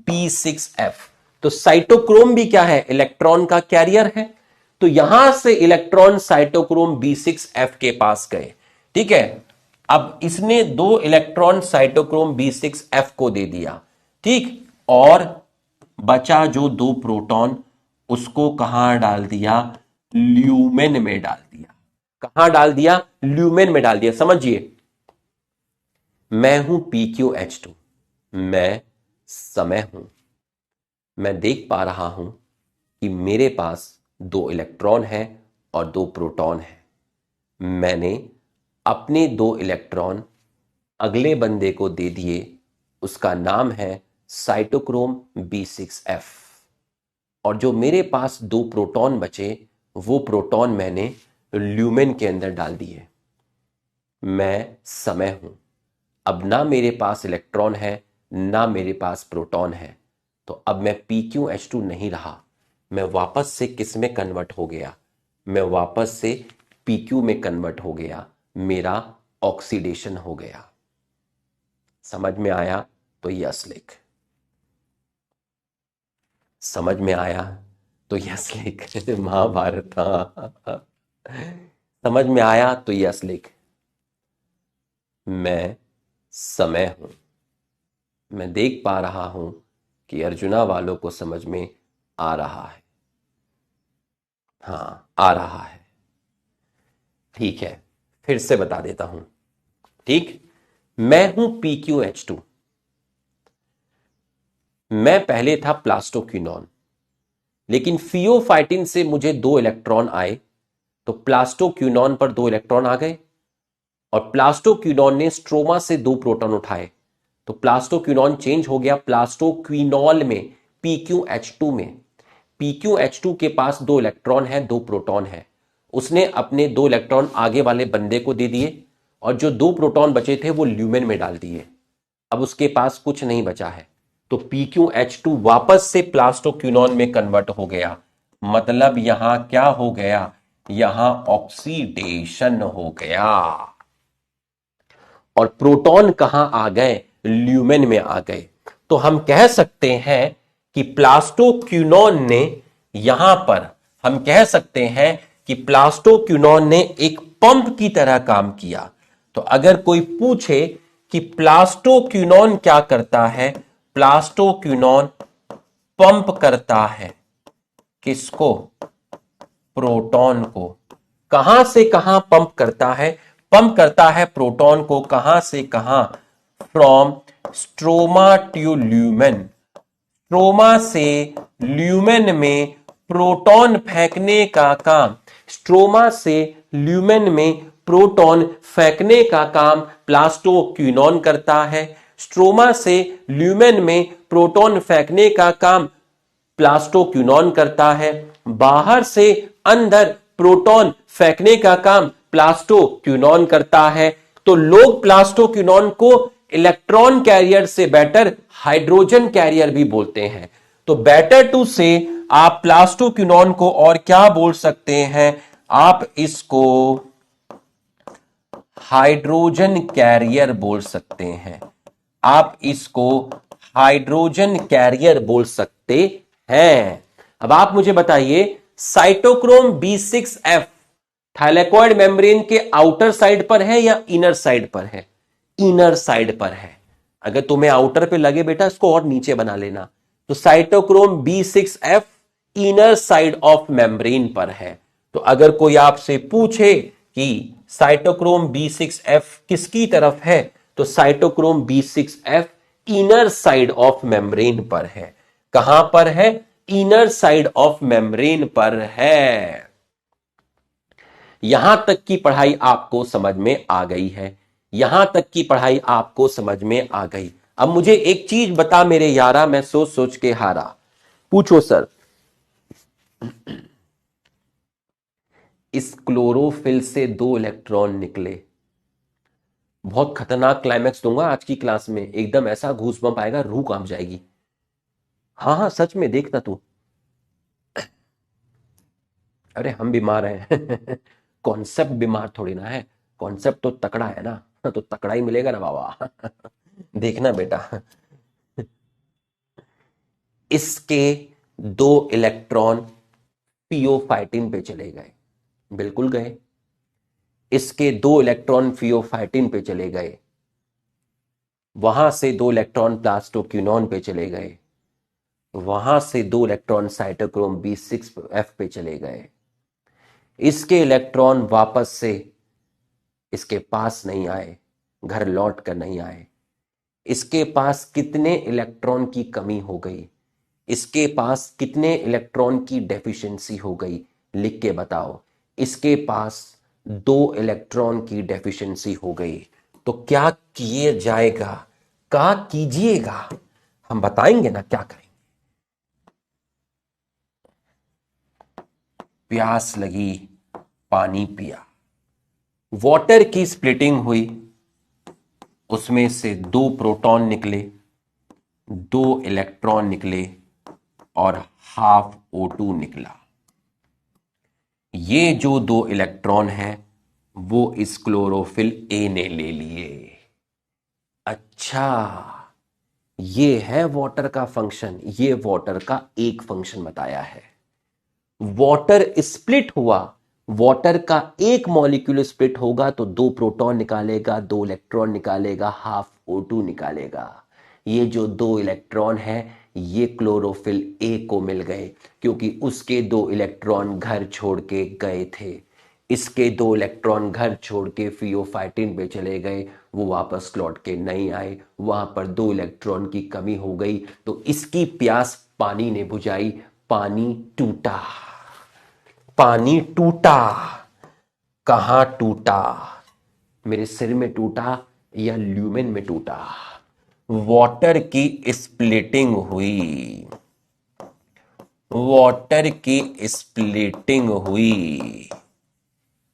B6F। तो साइटोक्रोम भी क्या है? इलेक्ट्रॉन का कैरियर है। तो यहां से इलेक्ट्रॉन साइटोक्रोम B6F के पास गए, ठीक है। अब इसने 2 इलेक्ट्रॉन साइटोक्रोम B6F को दे दिया, ठीक, और बचा जो 2 प्रोटॉन, उसको कहां डाल दिया? ल्यूमेन में डाल दिया। कहां डाल दिया? ल्यूमेन में डाल दिया। समझिए, मैं हूं PQH2, मैं समय हूं, मैं देख पा रहा हूं कि मेरे पास 2 इलेक्ट्रॉन है और 2 प्रोटॉन है। मैंने अपने 2 इलेक्ट्रॉन अगले बंदे को दे दिए, उसका नाम है साइटोक्रोम B6F। और जो मेरे पास 2 प्रोटॉन बचे, वो प्रोटॉन मैंने ल्यूमेन के अंदर डाल दिए। मैं समय हूं, अब ना मेरे पास इलेक्ट्रॉन है, ना मेरे पास प्रोटॉन है। तो अब मैं PQH2 नहीं रहा, मैं वापस से किस में कन्वर्ट हो गया? मैं वापस से PQ में कन्वर्ट हो गया, मेरा ऑक्सीडेशन हो गया। समझ में आया तो यस लिख। समझ में आया तो यस लिख। महाभारत, हाँ। समझ में आया तो यस लिख। मैं समय हूं, मैं देख पा रहा हूं कि अर्जुना वालों को समझ में आ रहा है। हाँ, आ रहा है। ठीक है, फिर से बता देता हूं, ठीक। मैं हूं PQH2। मैं पहले था प्लास्टोक्विनोन, लेकिन फियोफाइटिन से मुझे 2 इलेक्ट्रॉन आए, तो प्लास्टोक्विनोन पर 2 इलेक्ट्रॉन आ गए, और प्लास्टोक्विनोन ने स्ट्रोमा से 2 प्रोटॉन उठाए, तो प्लास्टोक्विनोन चेंज हो गया प्लास्टोक्विनोल में, PQH2 में। PQH2 के पास 2 इलेक्ट्रॉन है, 2 प्रोटॉन है। उसने अपने 2 इलेक्ट्रॉन आगे वाले बंदे को दे दिए, और जो 2 प्रोटॉन बचे थे वो ल्यूमेन में डाल दिए। अब उसके पास कुछ नहीं बचा है, तो PQH2 वापस से प्लास्टोक्विनोन में कन्वर्ट हो गया। मतलब यहां क्या हो गया? यहां ऑक्सीडेशन हो गया, और प्रोटॉन कहां आ गए? ल्यूमेन में आ गए। तो हम कह सकते हैं कि प्लास्टोक्विनोन ने यहां पर, हम कह सकते हैं कि प्लास्टोक्विनोन ने एक पंप की तरह काम किया। तो अगर कोई पूछे कि प्लास्टोक्विनोन क्या करता है, प्लास्टोक्विनोन पंप करता है, किसको? प्रोटॉन को। कहां से कहां पंप करता है? पंप करता है प्रोटॉन को, कहां से कहां? From stroma to lumen. Stroma से ल्यूमेन में प्रोटॉन फेंकने का काम, स्ट्रोमा से ल्यूमेन में प्रोटॉन फेंकने का काम प्लास्टोक्विनोन करता है। स्ट्रोमा से ल्यूमेन में प्रोटॉन फेंकने का काम प्लास्टोक्विनोन करता है। बाहर से अंदर प्रोटॉन फेंकने का काम प्लास्टोक्विनोन करता है। तो लोग प्लास्टोक्विनोन को इलेक्ट्रॉन कैरियर से बेटर हाइड्रोजन कैरियर भी बोलते हैं। तो बेटर टू से आप प्लास्टोक्विनोन को और क्या बोल सकते हैं? आप इसको हाइड्रोजन कैरियर बोल सकते हैं। आप इसको हाइड्रोजन कैरियर बोल सकते हैं। अब आप मुझे बताइए, साइटोक्रोम B6F थाइलेकॉइड मेम्ब्रेन के आउटर साइड पर है या इनर साइड पर है? इनर साइड पर है। अगर तुम्हें आउटर पे लगे बेटा, इसको और नीचे बना लेना। तो cytochrome B6F inner side of membrane पर है। तो अगर कोई आपसे पूछे कि साइटोक्रोम B6F किसकी तरफ है, तो cytochrome B6F inner side of membrane पर है। कहां पर है? इनर साइड ऑफ मेम्ब्रेन पर है। यहां तक की पढ़ाई आपको समझ में आ गई है। यहां तक की पढ़ाई आपको समझ में आ गई। अब मुझे एक चीज बता मेरे यारा, मैं सोच सोच के हारा। पूछो सर। इस क्लोरोफिल से 2 इलेक्ट्रॉन निकले। बहुत खतरनाक क्लाइमैक्स दूंगा आज की क्लास में, एकदम ऐसा घूस बम आएगा, रूह कांप जाएगी। हाँ हाँ सच में, देखना तू। अरे हम बीमार हैं। कॉन्सेप्ट बीमार थोड़ी ना है, कॉन्सेप्ट तो तकड़ा है ना, तो तकड़ा ही मिलेगा ना बाबा। देखना बेटा। इसके 2 इलेक्ट्रॉन फियोफाइटिन पे चले गए। बिल्कुल गए। इसके 2 इलेक्ट्रॉन फियोफाइटिन पे चले गए। वहां से 2 इलेक्ट्रॉन प्लास्टोक्यूनॉन पे चले गए। वहां से 2 इलेक्ट्रॉन साइटोक्रोम B6F पे चले गए। इसके इलेक्ट्रॉन वापस से इसके पास नहीं आए, घर लौट कर नहीं आए। इसके पास कितने इलेक्ट्रॉन की कमी हो गई? इसके पास कितने इलेक्ट्रॉन की डेफिशिएंसी हो गई? लिख के बताओ। इसके पास 2 इलेक्ट्रॉन की डेफिशिएंसी हो गई। तो क्या किए जाएगा? क्या कीजिएगा? हम बताएंगे ना क्या करेंगे। प्यास लगी, पानी पिया, वाटर की स्प्लिटिंग हुई, उसमें से 2 प्रोटॉन निकले, 2 इलेक्ट्रॉन निकले और हाफ O2 निकला। ये जो 2 इलेक्ट्रॉन है वो इस क्लोरोफिल ए ने ले लिए। अच्छा, ये है वाटर का फंक्शन। ये वाटर का एक फंक्शन बताया है। वाटर स्प्लिट हुआ, वाटर का एक मॉलिक्यूल स्प्लिट होगा तो 2 प्रोटॉन निकालेगा, 2 इलेक्ट्रॉन निकालेगा, हाफ O2 निकालेगा। ये जो 2 इलेक्ट्रॉन है ये क्लोरोफिल ए को मिल गए, क्योंकि उसके 2 इलेक्ट्रॉन घर छोड़ के गए थे। इसके 2 इलेक्ट्रॉन घर छोड़ के फियोफाइटिन पे चले गए, वो वापस लौट के नहीं आए। वहां पर 2 इलेक्ट्रॉन की कमी हो गई, तो इसकी प्यास पानी ने बुझाई। पानी टूटा। पानी टूटा। कहां टूटा? मेरे सिर में टूटा या ल्यूमेन में टूटा? वाटर की स्प्लिटिंग हुई। वाटर की स्प्लिटिंग हुई।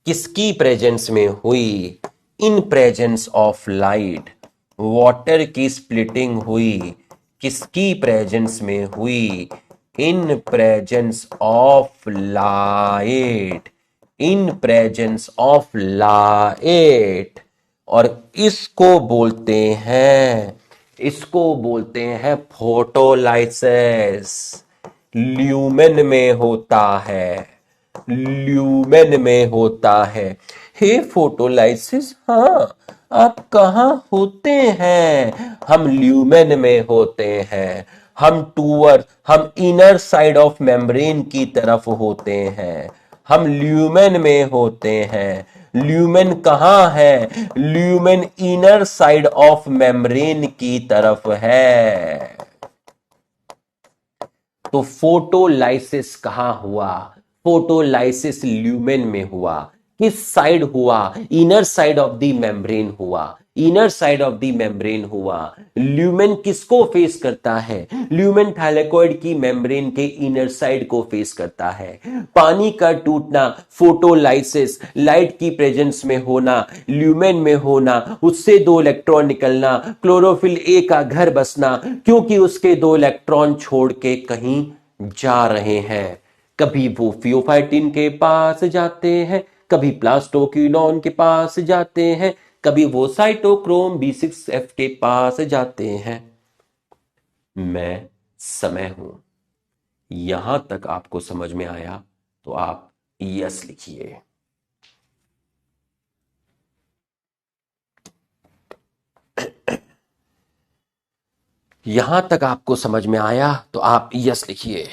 किसकी प्रेजेंस में हुई? In presence of light. Water की स्प्लिटिंग हुई। किसकी प्रेजेंस में हुई? In presence of light. In presence of light. और इसको बोलते हैं, इसको बोलते हैं फोटोलाइसिस। ल्यूमेन में होता है। ल्यूमेन में होता है। हे फोटोलाइसिस, हाँ आप कहाँ होते हैं? हम ल्यूमेन में होते हैं। हम इनर साइड ऑफ मेम्ब्रेन की तरफ होते हैं। हम ल्यूमेन में होते हैं। ल्यूमेन कहाँ है? Lumen inner side of membrane की तरफ है। तो फोटोलाइसिस कहां हुआ? फोटोलाइसिस ल्यूमेन में हुआ। किस साइड हुआ? Inner side of the membrane हुआ। Inner side of the membrane हुआ। ल्यूमेन किसको फेस करता है? ल्यूमेन थैलेकॉइड की मेम्ब्रेन के इनर साइड को फेस करता है। पानी का टूटना, फोटोलाइसिस, लाइट की प्रेजेंस में होना, ल्यूमेन में होना, उससे 2 इलेक्ट्रॉन निकलना, क्लोरोफिल ए का घर बसना, क्योंकि उसके 2 इलेक्ट्रॉन छोड़ के कहीं जा रहे हैं। कभी वो फियोफाइटिन के पास जाते हैं, कभी प्लास्टोक्यूनॉन के पास जाते हैं, कभी वो साइटोक्रोम B6F के पास जाते हैं। मैं समय हूं। यहां तक आपको समझ में आया तो आप यस लिखिए। यहां तक आपको समझ में आया तो आप यस लिखिए।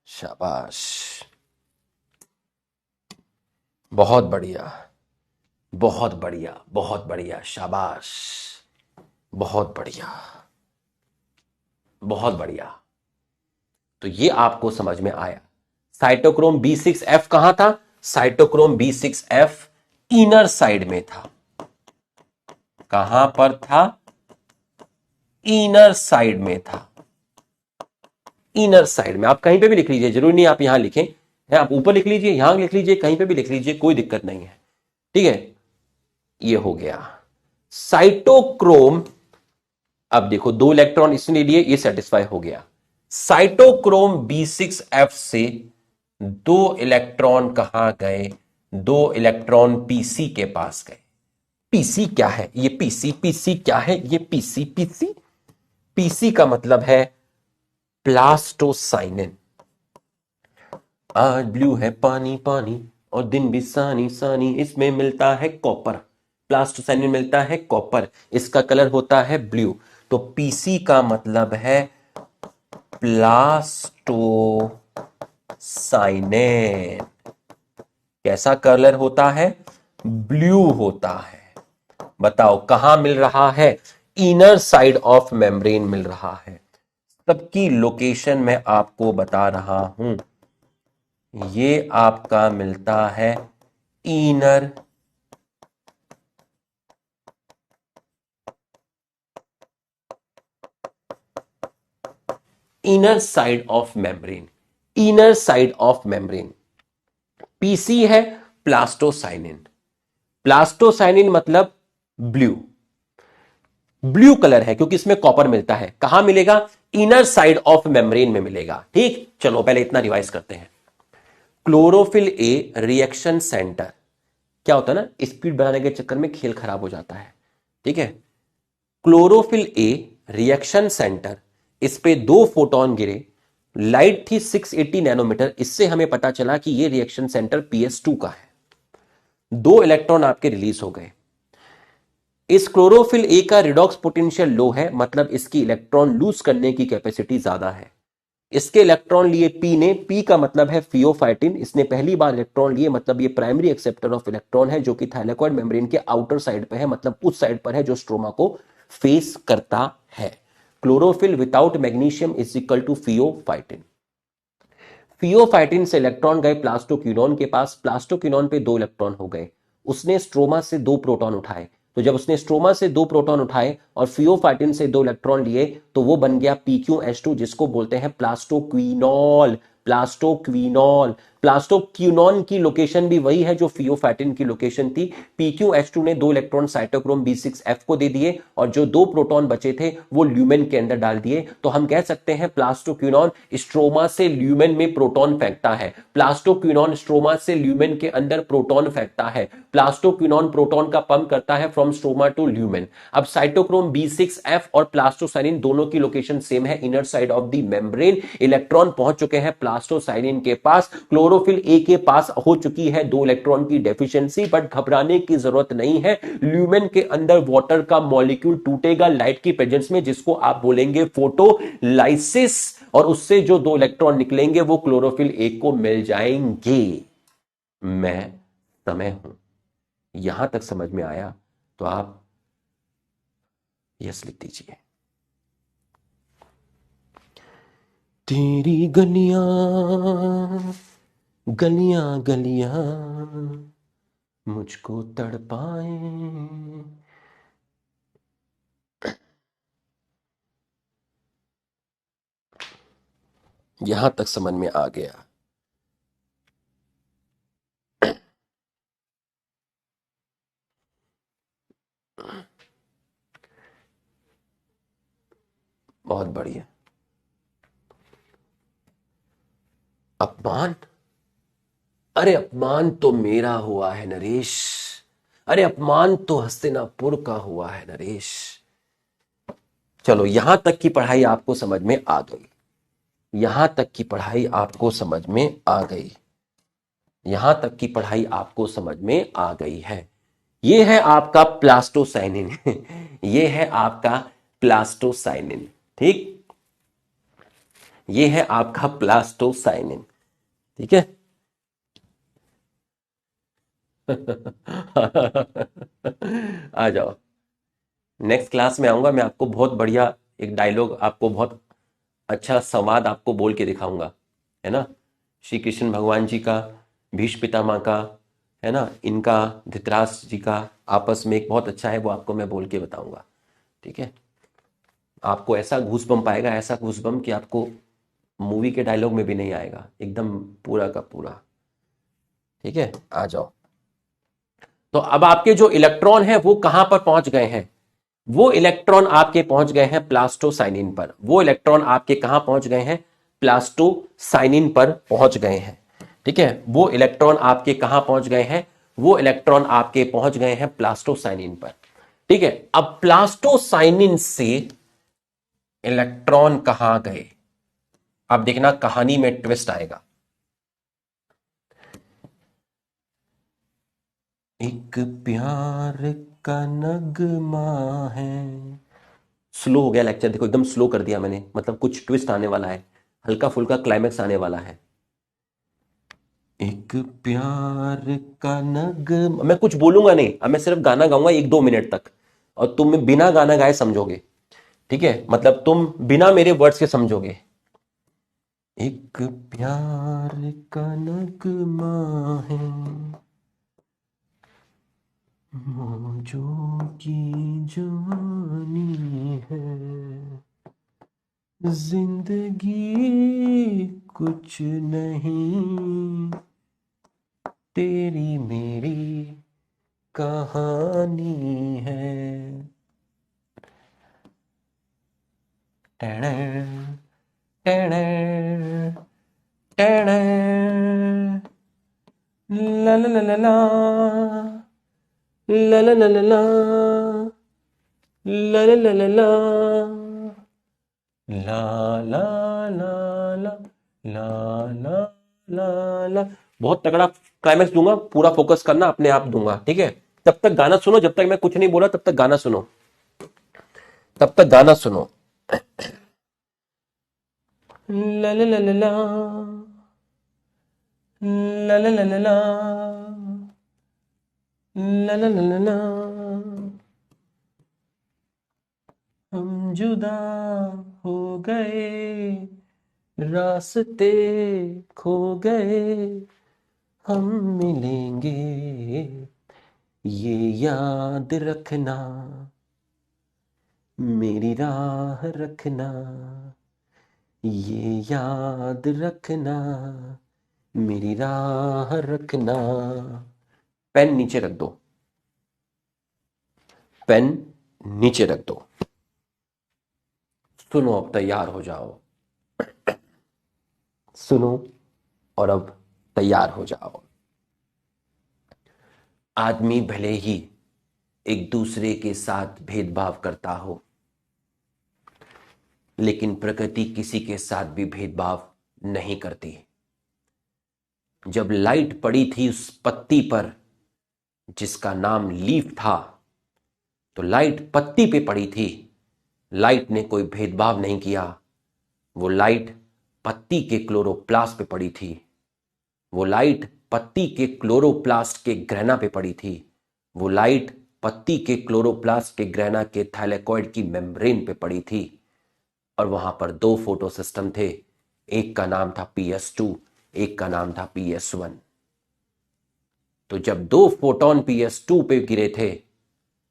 शाबाश, बहुत बढ़िया, बहुत बढ़िया, बहुत बढ़िया, शाबाश, बहुत बढ़िया, बहुत बढ़िया। तो ये आपको समझ में आया। साइटोक्रोम B6F कहां था? साइटोक्रोम B6F इनर साइड में था। कहां पर था? इनर साइड में था। इनर साइड में। आप कहीं पे भी लिख लीजिए, जरूरी नहीं आप यहां लिखें, है आप ऊपर लिख लीजिए, यहां लिख लीजिए, कहीं पे भी लिख लीजिए, कोई दिक्कत नहीं है। ठीक है, ये हो गया साइटोक्रोम। अब देखो 2 इलेक्ट्रॉन इसने लिए, ये सेटिस्फाई हो गया। साइटोक्रोम B6F से 2 इलेक्ट्रॉन कहां गए? 2 इलेक्ट्रॉन पीसी के पास गए। पीसी क्या है? ये पीसी, पीसी क्या है? ये पीसी, पीसी, पीसी का मतलब है प्लास्टोसाइनिन। आज ब्लू है पानी पानी और दिन भी सानी सानी, इसमें मिलता है कॉपर। प्लास्टोसाइनिन मिलता है कॉपर, इसका कलर होता है ब्लू। तो पीसी का मतलब है प्लास्टोसाइनिन। कैसा कलर होता है? ब्लू होता है। बताओ कहां मिल रहा है? इनर साइड ऑफ मेम्ब्रेन मिल रहा है। सबकी लोकेशन मैं आपको बता रहा हूं। ये आपका मिलता है inner inner side of membrane. Inner side of membrane. PC है प्लास्टोसाइनिन। प्लास्टोसाइनिन मतलब ब्लू। ब्लू कलर है क्योंकि इसमें कॉपर मिलता है। कहां मिलेगा? इनर साइड ऑफ मेम्ब्रेन में मिलेगा। ठीक, चलो पहले इतना रिवाइज करते हैं। Chlorophyll A reaction centre. क्या होता है ना, स्पीड बढ़ाने के चक्कर में खेल खराब हो जाता है। ठीक है, क्लोरोफिल ए रिएक्शन सेंटर, इस पे 2 फोटोन गिरे। लाइट थी 680 नैनोमीटर। इससे हमें पता चला कि ये रिएक्शन सेंटर PS2 का है। 2 इलेक्ट्रॉन आपके रिलीज हो गए। इस क्लोरोफिल ए का रिडॉक्स पोटेंशियल लो है, मतलब इसकी इलेक्ट्रॉन लूज करने की कैपेसिटी ज्यादा है। इसके इलेक्ट्रॉन लिए पी ने, पी का मतलब है फियोफाइटिन, इसने पहली बार इलेक्ट्रॉन लिए, मतलब ये प्राइमरी एक्सेप्टर ऑफ इलेक्ट्रॉन है, जो कि थाइलेकॉइड मेम्ब्रेन के आउटर साइड पे है, मतलब उस साइड पर है जो स्ट्रोमा को फेस करता है। Chlorophyll without magnesium is equal to pheophytin. Pheophytin से इलेक्ट्रॉन गए प्लास्टोक्विनोन के पास। प्लास्टोक्विनोन पे 2 इलेक्ट्रॉन हो गए। उसने स्ट्रोमा से 2 प्रोटॉन उठाए। तो जब उसने स्ट्रोमा से 2 प्रोटॉन उठाए और फियोफाइटिन से 2 इलेक्ट्रॉन लिए, तो वो बन गया PqH2, जिसको बोलते हैं प्लास्टोक्विनोल। प्लास्टोक्विनोल। प्लास्टोक्विनोन की लोकेशन भी वही है जो फियोफाइटिन की लोकेशन थी। PqH2 ने 2 इलेक्ट्रॉन साइटोक्रोम B6F को दे दिए और जो 2 प्रोटॉन बचे थे वो ल्यूमेन के अंदर डाल दिए। तो हम कह सकते हैं प्लास्टोक्विनोन स्ट्रोमा से ल्यूमेन में प्रोटॉन फेंकता है। प्लास्टोक्विनोन स्ट्रोमा से ल्यूमेन के अंदर प्रोटॉन फेंकता है। प्लास्टोक्विनोन प्रोटॉन का पंप करता है फ्रॉम स्ट्रोमा टू ल्यूमेन। अब साइटोक्रोम B6F और प्लास्टोसाइनिन दोनों की लोकेशन सेम है, inner side of the membrane. Electron पहुंच चुके हैं प्लास्टोसाइनिन के पास। क्लोरोफिल ए के पास हो चुकी है 2 इलेक्ट्रॉन की डेफिशिएंसी, बट घबराने की जरूरत नहीं है। ल्यूमेन के अंदर वाटर का मॉलिक्यूल टूटेगा लाइट की प्रेजेंस में, जिसको आप बोलेंगे फोटोलाइसिस, और उससे जो 2 इलेक्ट्रॉन निकलेंगे वो क्लोरोफिल ए को मिल जाएंगे। मैं समय हूं। यहां तक समझ में आया तो आप यस लिख दीजिए। तेरी गलियां गलियां गलियां मुझको तड़पाए। यहां तक समझ में आ गया। बहुत बढ़िया। अपमान? अरे अपमान तो मेरा हुआ है नरेश। अरे अपमान तो हस्तिनापुर का हुआ है नरेश। चलो यहां तक की पढ़ाई आपको समझ में आ गई। यहां तक की पढ़ाई आपको समझ में आ गई। यहां तक की पढ़ाई आपको समझ में आ गई है। ये है आपका प्लास्टोसाइनिन। ये है आपका प्लास्टोसाइनिन। ठीक, ये है आपका प्लास्टोसाइनिन। ठीक है। आ जाओ, नेक्स्ट क्लास में आऊंगा मैं, आपको बहुत बढ़िया एक डायलॉग, आपको बहुत अच्छा संवाद आपको बोल के दिखाऊंगा, है ना। श्री कृष्ण भगवान जी का, भीष्म पितामह का, है ना, इनका, धृतराष्ट्र जी का आपस में एक बहुत अच्छा है, वो आपको मैं बोल के बताऊंगा। ठीक है। आपको ऐसा घूस बम्प आएगा, ऐसा घूस बम्प कि आपको मूवी के डायलॉग में भी नहीं आएगा, एकदम पूरा का पूरा। ठीक है, आ जाओ। तो अब आपके जो इलेक्ट्रॉन है वो कहां पर पहुंच गए हैं? वो इलेक्ट्रॉन आपके पहुंच गए हैं प्लास्टोसाइनिन पर। वो इलेक्ट्रॉन आपके कहां पहुंच गए हैं? प्लास्टोसाइनिन पर पहुंच गए हैं। ठीक है, वो इलेक्ट्रॉन आपके कहां पहुंच गए हैं? वो इलेक्ट्रॉन आपके पहुंच गए हैं प्लास्टोसाइनिन पर। ठीक है, अब प्लास्टोसाइनिन से इलेक्ट्रॉन कहां गए? अब देखना कहानी में ट्विस्ट आएगा। एक प्यार का नगमा है। स्लो हो गया लेक्चर, देखो एकदम स्लो कर दिया मैंने, मतलब कुछ ट्विस्ट आने वाला है, हल्का फुल्का क्लाइमेक्स आने वाला है। एक प्यार का नगमा, मैं कुछ बोलूंगा नहीं, अब मैं सिर्फ गाना गाऊंगा 1-2 मिनट तक, और तुम बिना गाना गाए समझोगे। ठीक है, मतलब तुम बिना मेरे वर्ड्स के समझोगे। एक प्यार का नगमा है, मौजों की जवानी है, जिंदगी कुछ नहीं, तेरी मेरी कहानी है। टेणे, टेणे, टेणे, ला ला ला ला ला, ला ला ला ला ला, ला ला ला ला ला, ला ला ला ला, ला ला ला ला। बहुत तगड़ा क्लाइमेक्स दूंगा, पूरा फोकस करना, अपने आप दूंगा। ठीक है, तब तक गाना सुनो, जब तक मैं कुछ नहीं बोला तब तक गाना सुनो, तब तक गाना सुनो। ला ला ला ला ला, ला ला ला ला ला, ला ला ला ला ला। हम जुदा हो गए, रास्ते खो गए, हम मिलेंगे, ये याद रखना, मेरी राह रखना, ये याद रखना, मेरी राह रखना। पेन नीचे रख दो, पेन नीचे रख दो। सुनो, अब तैयार हो जाओ, सुनो और अब तैयार हो जाओ। आदमी भले ही एक दूसरे के साथ भेदभाव करता हो, लेकिन प्रकृति किसी के साथ भी भेदभाव नहीं करती। जब लाइट पड़ी थी उस पत्ती पर जिसका नाम लीफ था, तो लाइट पत्ती पे पड़ी थी, लाइट ने कोई भेदभाव नहीं किया। वो लाइट पत्ती के क्लोरोप्लास्ट पे पड़ी थी, वो लाइट पत्ती के क्लोरोप्लास्ट के ग्रहना पे पड़ी थी, वो लाइट पत्ती के क्लोरोप्लास्ट के ग्रहना के थैलेकॉइड की मेम्ब्रेन पे पड़ी थी। और वहां पर 2 फोटो सिस्टम थे, एक का नाम था PS2, एक का नाम था PS1। तो जब 2 फोटोन PS2 पे गिरे थे,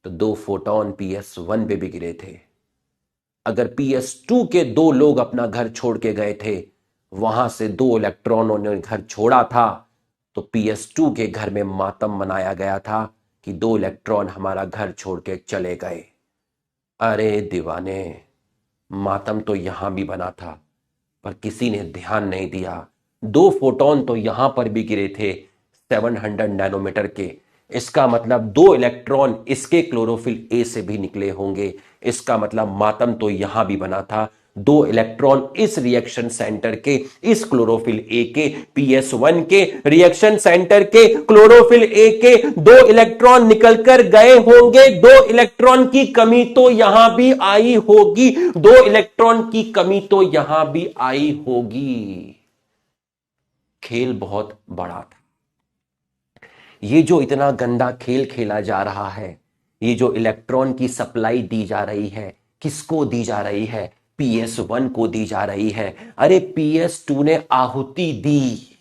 तो 2 फोटोन PS1 पे भी गिरे थे। अगर PS2 के 2 लोग अपना घर छोड़ के गए थे, वहां से 2 इलेक्ट्रॉनों ने घर छोड़ा था, तो PS2 के घर में मातम मनाया गया था कि 2 इलेक्ट्रॉन हमारा घर छोड़ के चले गए। अरे दीवाने, मातम तो यहां भी बना था, पर किसी ने ध्यान नहीं दिया। 2 फोटोन तो यहां पर भी गिरे थे 700 नैनोमीटर के। इसका मतलब 2 इलेक्ट्रॉन इसके क्लोरोफिल ए से भी निकले होंगे। इसका मतलब मातम तो यहां भी बना था, दो इलेक्ट्रॉन इस रिएक्शन सेंटर के, इस क्लोरोफिल ए के PS1 के रिएक्शन सेंटर के क्लोरोफिल ए के दो इलेक्ट्रॉन निकलकर गए होंगे। दो इलेक्ट्रॉन की कमी तो यहां भी आई होगी, दो इलेक्ट्रॉन की कमी तो यहां भी आई होगी। खेल बहुत बड़ा था। ये जो इतना गंदा खेल खेला जा रहा है, ये जो इलेक्ट्रॉन की सप्लाई दी जा रही है, किसको दी जा रही है? PS1 को दी जा रही है। अरे PS2 ने आहुति दी।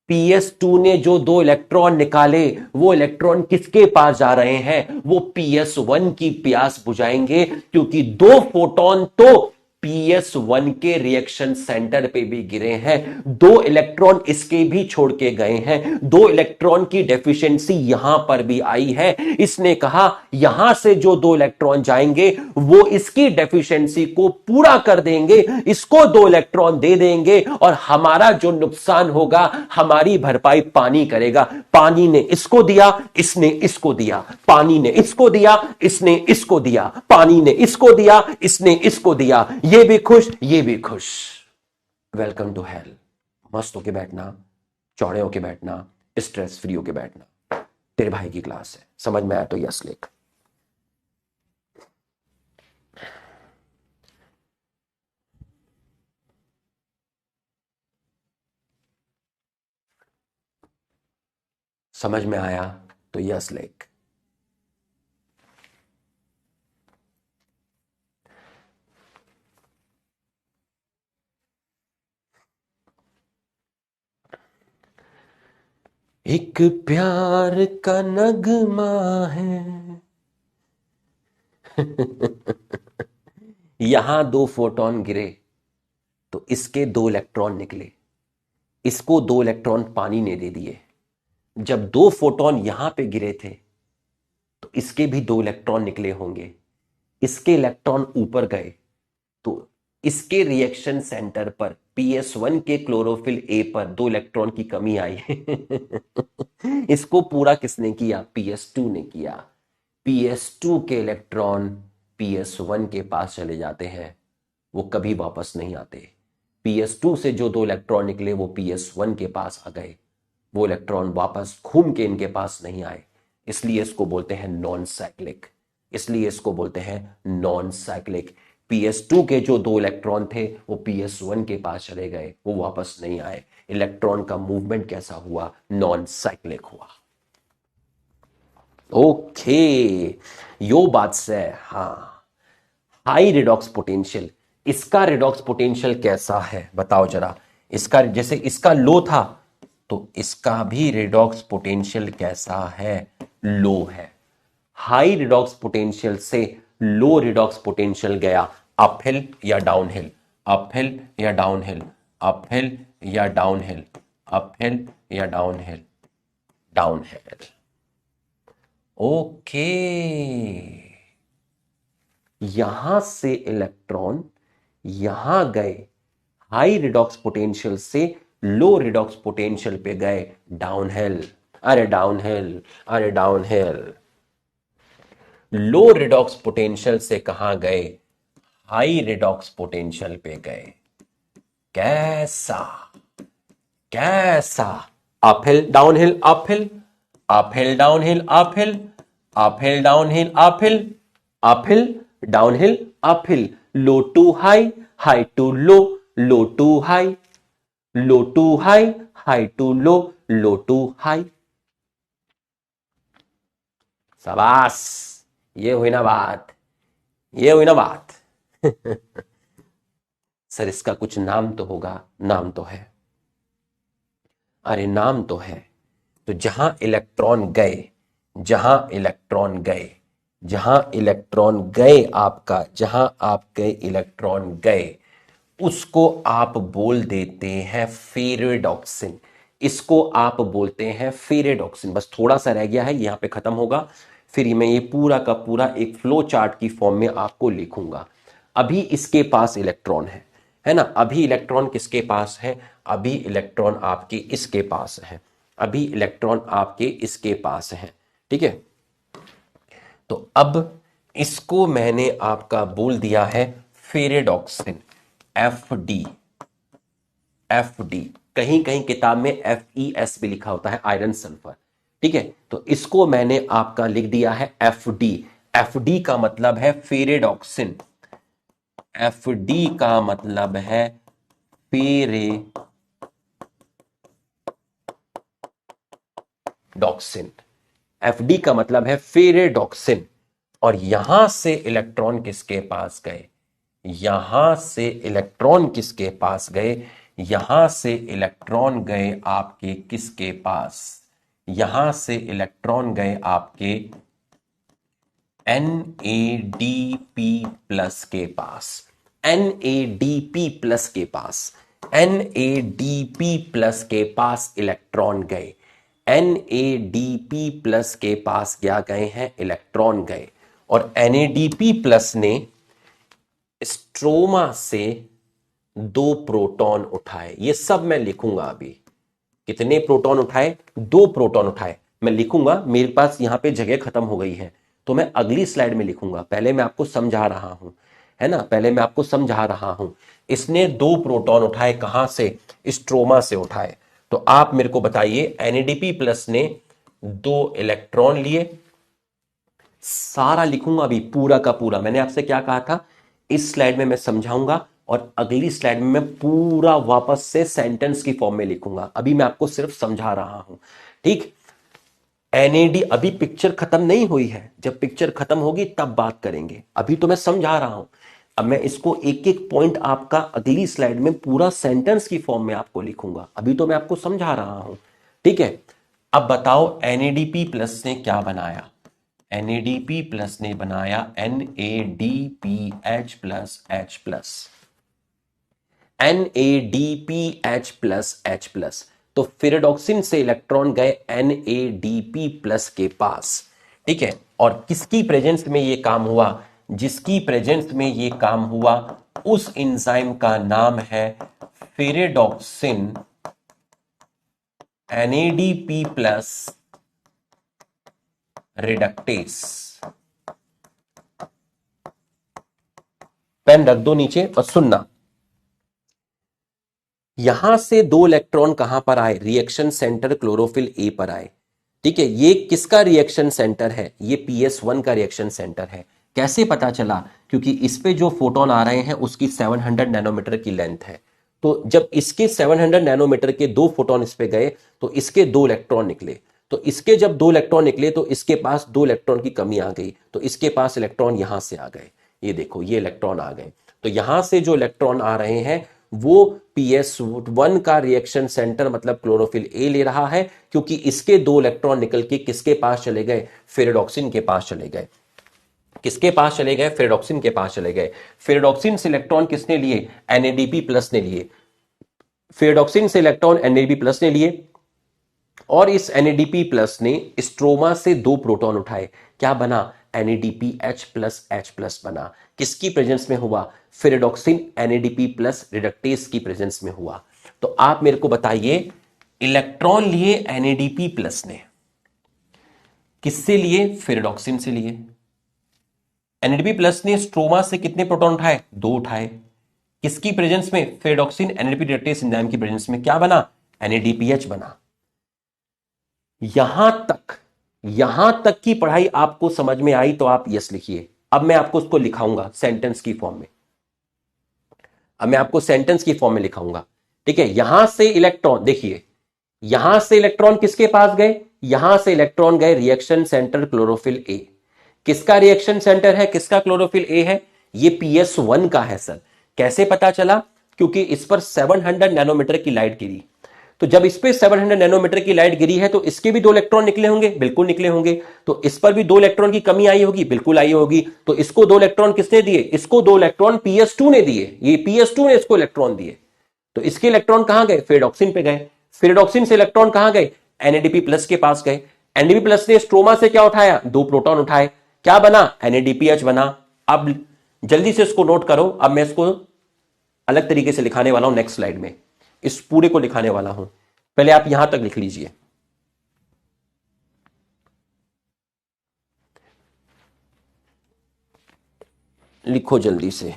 PS2 ने जो दो इलेक्ट्रॉन निकाले, वो इलेक्ट्रॉन किसके पास जा रहे हैं? वो PS1 की प्यास बुझाएंगे, क्योंकि दो फोटोन तो PS1 के रिएक्शन सेंटर पे भी गिरे हैं, दो इलेक्ट्रॉन इसके भी छोड़ के गए हैं, दो इलेक्ट्रॉन की डेफिशिएंसी यहां पर भी आई है। इसने कहा यहां से जो दो इलेक्ट्रॉन जाएंगे वो इसकी डेफिशिएंसी को पूरा कर देंगे, इसको दो इलेक्ट्रॉन दे देंगे और हमारा जो नुकसान होगा हमारी भरपाई पानी करेगा। पानी ने इसको दिया, इसने इसको दिया, पानी ने इसको दिया, इसने इसको दिया, पानी ने इसको दिया, इसने इसको दिया। ये भी खुश, ये भी खुश। Welcome to hell. मस्त होके बैठना, चौड़े होके बैठना, स्ट्रेस फ्री होके बैठना। तेरे भाई की क्लास है, समझ में आया तो यस लिख। समझ में आया तो यस लिख। एक प्यार का नगमा है। यहां दो फोटोन गिरे तो इसके दो इलेक्ट्रॉन निकले, इसको दो इलेक्ट्रॉन पानी ने दे दिए। जब दो फोटोन यहां पे गिरे थे तो इसके भी दो इलेक्ट्रॉन निकले होंगे, इसके इलेक्ट्रॉन ऊपर गए तो इसके रिएक्शन सेंटर पर PS1 के क्लोरोफिल ए पर दो इलेक्ट्रॉन की कमी आई। इसको पूरा किसने किया? PS2 ने किया। PS2 के इलेक्ट्रॉन PS1 के पास चले जाते हैं, वो कभी वापस नहीं आते। PS2 से जो दो इलेक्ट्रॉन निकले वो PS1 के पास आ गए, वो इलेक्ट्रॉन वापस घूम के इनके पास नहीं आए। इसलिए इसको बोलते हैं नॉन साइक्लिक, इसलिए इसको बोलते हैं नॉन साइक्लिक। PS2 के जो दो इलेक्ट्रॉन थे वो PS1 के पास चले गए, वो वापस नहीं आए। इलेक्ट्रॉन का मूवमेंट कैसा हुआ? नॉन साइक्लिक हुआ। ओके, यो बात से। हाँ, हाई रिडॉक्स पोटेंशियल, इसका रिडॉक्स पोटेंशियल कैसा है बताओ जरा। इसका जैसे इसका लो था तो इसका भी रिडॉक्स पोटेंशियल कैसा है? लो है। हाई रिडॉक्स पोटेंशियल से लो रिडॉक्स पोटेंशियल गया अपहिल या डाउनहिल, अपहिल या डाउनहिल, अपहिल या डाउनहिल, अपहिल या डाउनहिल, डाउनहिल। ओके, यहां से इलेक्ट्रॉन यहां गए, हाई रिडॉक्स पोटेंशियल से लो रिडॉक्स पोटेंशियल पे गए, डाउनहिल। अरे डाउनहिल, अरे डाउनहिल। लो रिडॉक्स पोटेंशियल से कहां गए? हाई रिडॉक्स पोटेंशियल पे गए। कैसा? कैसा? Uphill downhill, uphill, uphill downhill, uphill, uphill downhill, uphill, uphill downhill, uphill. Low to high, high to low, low to high, low to high, high to low, low to high. शाबाश, ये हुई ना बात, ये हुई ना बात। सर इसका कुछ नाम तो होगा। नाम तो है, अरे नाम तो है। तो जहां इलेक्ट्रॉन गए, जहां इलेक्ट्रॉन गए, जहां इलेक्ट्रॉन गए आपका, जहां आपके इलेक्ट्रॉन गए उसको आप बोल देते हैं फेरेडॉक्सिन। इसको आप बोलते हैं फेरेडॉक्सिन। बस थोड़ा सा रह गया है, यहां पे खत्म होगा, फिर मैं ये पूरा का पूरा एक फ्लो चार्ट की फॉर्म में आपको लिखूंगा। अभी इसके पास इलेक्ट्रॉन है ना? अभी इलेक्ट्रॉन किसके पास है? अभी इलेक्ट्रॉन आपके इसके पास है, अभी इलेक्ट्रॉन आपके इसके पास है, ठीक है। तो अब इसको मैंने आपका बोल दिया है फेरेडॉक्सिन, FD, FD, कहीं कहीं किताब में FES भी लिखा होता है, आयरन सल्फर। ठीक है, तो इसको मैंने आपका लिख दिया है FD। FD का मतलब है फेरेडॉक्सिन, FD का मतलब है फेरेडॉक्सिन, FD का मतलब है फेरेडॉक्सिन। और यहां से इलेक्ट्रॉन किसके पास गए, यहां से इलेक्ट्रॉन किसके पास गए, यहां से इलेक्ट्रॉन गए आपके किसके पास, यहां से इलेक्ट्रॉन गए आपके NADP प्लस के पास, NADP प्लस के पास, NADP प्लस के पास इलेक्ट्रॉन गए, NADP प्लस के पास क्या गए हैं, इलेक्ट्रॉन गए। और NADP प्लस ने स्ट्रोमा से 2 प्रोटॉन उठाए। ये सब मैं लिखूंगा अभी, कितने प्रोटॉन उठाए, 2 प्रोटॉन उठाए। मैं लिखूंगा, मेरे पास यहां पे जगह खत्म हो गई है तो मैं अगली स्लाइड में लिखूंगा, पहले मैं आपको समझा रहा हूं, है ना, पहले मैं आपको समझा रहा हूं। इसने 2 प्रोटॉन उठाए, कहां से, स्ट्रोमा से उठाए। तो आप मेरे को बताइए, NADP प्लस ने 2 इलेक्ट्रॉन लिए। सारा लिखूंगा अभी, पूरा का पूरा। मैंने आपसे क्या कहा था, इस स्लाइड में मैं समझाऊंगा और अगली स्लाइड में मैं पूरा वापस से सेंटेंस की फॉर्म में लिखूंगा। अभी मैं आपको सिर्फ समझा रहा हूं, ठीक। NAD, अभी पिक्चर खत्म नहीं हुई है, जब पिक्चर खत्म होगी तब बात करेंगे, अभी तो मैं समझा रहा हूं। अब मैं इसको एक एक पॉइंट आपका अगली स्लाइड में पूरा सेंटेंस की फॉर्म में आपको लिखूंगा, अभी तो मैं आपको समझा रहा हूं, ठीक है। अब बताओ NADP प्लस ने क्या बनाया, NADP प्लस ने बनाया NADPH plus H plus, NADPH plus H plus. तो फेरेडॉक्सिन से इलेक्ट्रॉन गए NADP प्लस के पास, ठीक है। और किसकी प्रेजेंस में ये काम हुआ, जिसकी प्रेजेंस में ये काम हुआ उस एंजाइम का नाम है ferredoxin NADP plus reductase. Pen रख दो नीचे और सुनना, यहां से 2 इलेक्ट्रॉन कहां पर आए, रिएक्शन सेंटर क्लोरोफिल ए पर आए, ठीक है। ये किसका रिएक्शन सेंटर है, ये PS1 का रिएक्शन सेंटर है। कैसे पता चला, क्योंकि इस पे जो फोटोन आ रहे हैं उसकी 700 नैनोमीटर की लेंथ है। तो जब इसके 700 नैनोमीटर के 2 फोटोन इस पे गए तो इसके 2 इलेक्ट्रॉन निकले। तो इसके जब 2 इलेक्ट्रॉन निकले तो इसके पास 2 इलेक्ट्रॉन की कमी आ गई, तो इसके पास इलेक्ट्रॉन यहां से आ गए। ये देखो, ये इलेक्ट्रॉन आ गए। तो यहां से जो इलेक्ट्रॉन आ रहे हैं वो PS1 का रिएक्शन सेंटर मतलब क्लोरोफिल ए ले रहा है, क्योंकि इसके 2 इलेक्ट्रॉन निकल के किसके पास चले गए, फेरेडॉक्सिन के पास चले गए। किसके पास चले गए, फेरेडॉक्सिन के पास चले गए। फेरेडॉक्सिन से इलेक्ट्रॉन किसने लिए, NADP प्लस ने लिए। फेरेडॉक्सिन से इलेक्ट्रॉन NADP प्लस ने लिए और इस NADP प्लस ने स्ट्रोमा से 2 प्रोटॉन उठाए। क्या बना, NADPH प्लस H प्लस बना। किसकी प्रेजेंस में हुआ, फेरेडॉक्सिन NADP प्लस रिडक्टेस की प्रेजेंस में हुआ। तो आप मेरे को बताइए, इलेक्ट्रॉन लिए NADP प्लस ने, किससे लिए, फेरेडॉक्सिन से लिए। NADP प्लस ने स्ट्रोमा से कितने प्रोटॉन उठाए, 2 उठाए। किसकी प्रेजेंस में, फेरेडॉक्सिन NADP रिडक्टेस एंजाइम की प्रेजेंस में। क्या बना, NADPH बना। यहां तक की पढ़ाई आपको समझ में आई तो आप यस लिखिए। अब मैं आपको उसको लिखाऊंगा सेंटेंस की फॉर्म में, अब मैं आपको सेंटेंस की फॉर्म में लिखाऊंगा, ठीक है। यहां से इलेक्ट्रॉन, देखिए यहां से इलेक्ट्रॉन किसके पास गए, यहां से इलेक्ट्रॉन गए रिएक्शन सेंटर क्लोरोफिल ए। किसका रिएक्शन सेंटर है, किसका क्लोरोफिल ए है, ये PS1 का है सर। कैसे पता चला, क्योंकि इस पर 700 नैनोमीटर की लाइट गिरी। तो जब इस पे 700 नैनोमीटर की लाइट गिरी है तो इसके भी 2 इलेक्ट्रॉन निकले होंगे, बिल्कुल निकले होंगे। तो इस पर भी 2 इलेक्ट्रॉन की कमी आई होगी, बिल्कुल आई होगी। तो इसको 2 इलेक्ट्रॉन किसने दिए, इसको 2 इलेक्ट्रॉन PS2 ने दिए, ये PS2 ने इसको इलेक्ट्रॉन दिए। तो इसके इलेक्ट्रॉन कहां गए, फेरेडॉक्सिन पे गए। फेरेडॉक्सिन से इलेक्ट्रॉन कहां गए, NADP प्लस के पास गए। NADP प्लस ने स्ट्रोमा से क्या उठाया, 2 प्रोटॉन उठाए। क्या बना, NADPH बना। अब जल्दी से इसको नोट करो, अब मैं इसको अलग तरीके से लिखाने वाला हूं नेक्स्ट स्लाइड में, इस पूरे को लिखाने वाला हूं। पहले आप यहां तक लिख लीजिए, लिखो जल्दी से।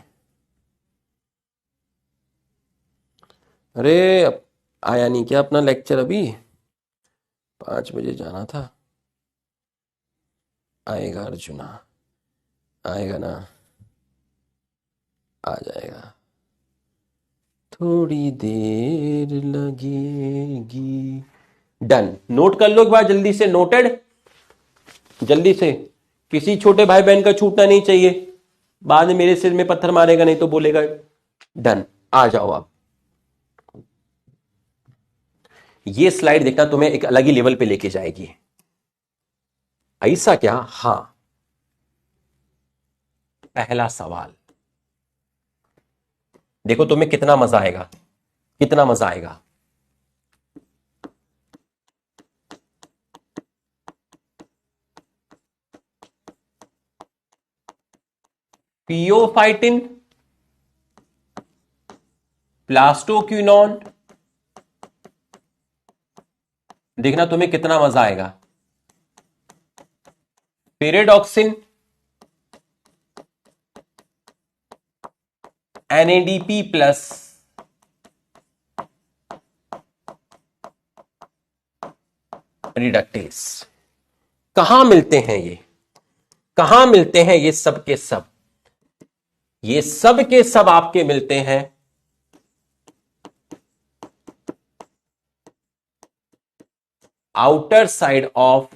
अरे आया नहीं क्या अपना लेक्चर अभी? 5 बजे जाना था। आएगा अर्जुना, आएगा ना, आ जाएगा। थोड़ी देर लगेगी। डन। नोट कर लो एक बार जल्दी से, नोटेड, जल्दी से। किसी छोटे भाई बहन का छूटना नहीं चाहिए, बाद में मेरे सिर में पत्थर मारेगा नहीं तो बोलेगा। डन। आ जाओ आप। ये स्लाइड देखना तुम्हें एक अलग ही लेवल पे लेके जाएगी। ऐसा क्या? हां। पहला सवाल देखो, तुम्हें कितना मजा आएगा, कितना मजा आएगा। पियोफाइटिन, प्लास्टोक्यूनॉन, देखना तुम्हें कितना मजा आएगा। Pyridoxine, NADP plus, reductase. कहां मिलते हैं ये? कहां मिलते हैं ये सब के सब? ये सब के सब आपके मिलते हैं outer side of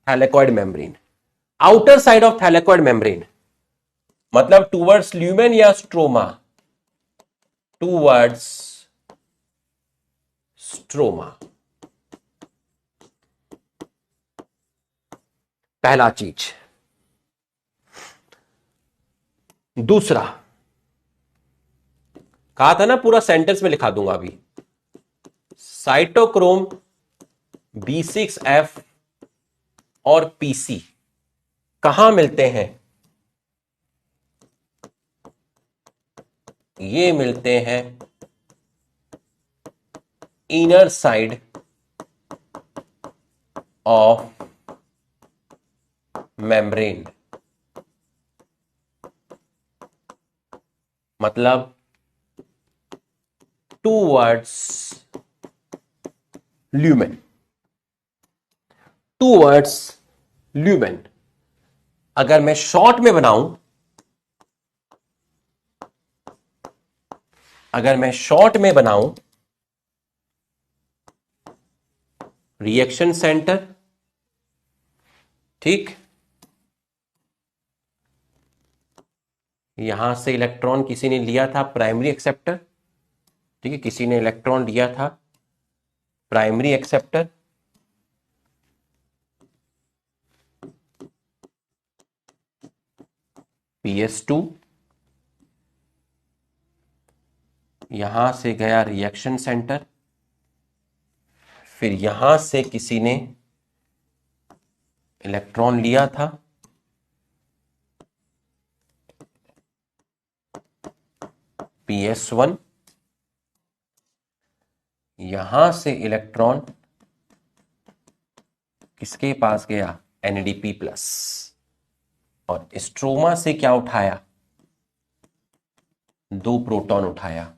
thylakoid membrane. Outer side of thylakoid membrane मतलब टूवर्ड्स ल्यूमेन या स्ट्रोमा? Towards stroma. पहला चीज। दूसरा, कहा था ना पूरा सेंटेंस में लिखा दूंगा अभी। साइटोक्रोम B6F और PC कहां मिलते हैं? ये मिलते हैं इनर साइड ऑफ मेम्ब्रेन, मतलब टूवर्ड्स ल्यूमेन, टूवर्ड्स ल्यूमेन। अगर मैं शॉर्ट में बनाऊं, अगर मैं शॉर्ट में बनाऊं, रिएक्शन सेंटर, ठीक, यहां से इलेक्ट्रॉन किसी ने लिया था, प्राइमरी एक्सेप्टर, ठीक है, किसी ने इलेक्ट्रॉन लिया था प्राइमरी एक्सेप्टर, PS2, यहां से गया रिएक्शन सेंटर, फिर यहां से किसी ने इलेक्ट्रॉन लिया था PS1, यहां से इलेक्ट्रॉन किसके पास गया? NADP प्लस, और स्ट्रोमा से क्या उठाया? 2 प्रोटॉन उठाया,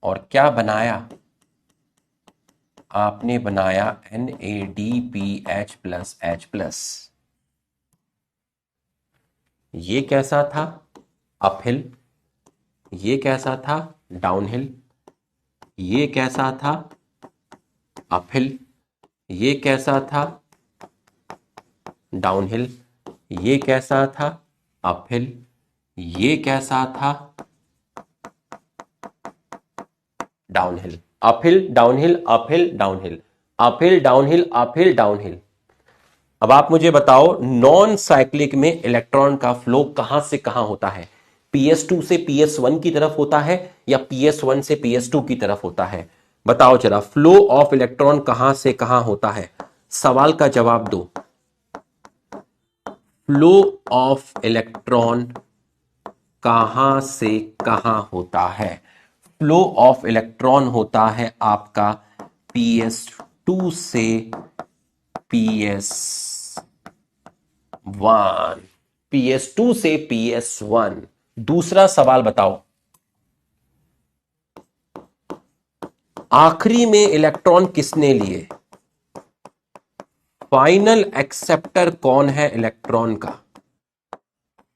और क्या बनाया? आपने बनाया NADPH प्लस H प्लस। ये कैसा था? अपहिल। ये कैसा था? डाउनहिल। ये कैसा था? अपहिल। ये कैसा था? डाउनहिल। ये कैसा था? अपहिल। ये कैसा था? Downhill. Uphill downhill, uphill downhill, uphill downhill, uphill downhill. अब आप मुझे बताओ, नॉन साइक्लिक में इलेक्ट्रॉन का फ्लो कहां से कहां होता है? PS2 से PS1 की तरफ होता है या PS1 से PS2 की तरफ होता है? बताओ जरा, फ्लो ऑफ इलेक्ट्रॉन कहां से कहां होता है? सवाल का जवाब दो। फ्लो ऑफ इलेक्ट्रॉन कहां से कहां होता है? फ्लो ऑफ इलेक्ट्रॉन होता है आपका PS2 2 से PS1, PS2 से PS1। दूसरा सवाल बताओ, आखिरी में इलेक्ट्रॉन किसने लिए? फाइनल एक्सेप्टर कौन है इलेक्ट्रॉन का?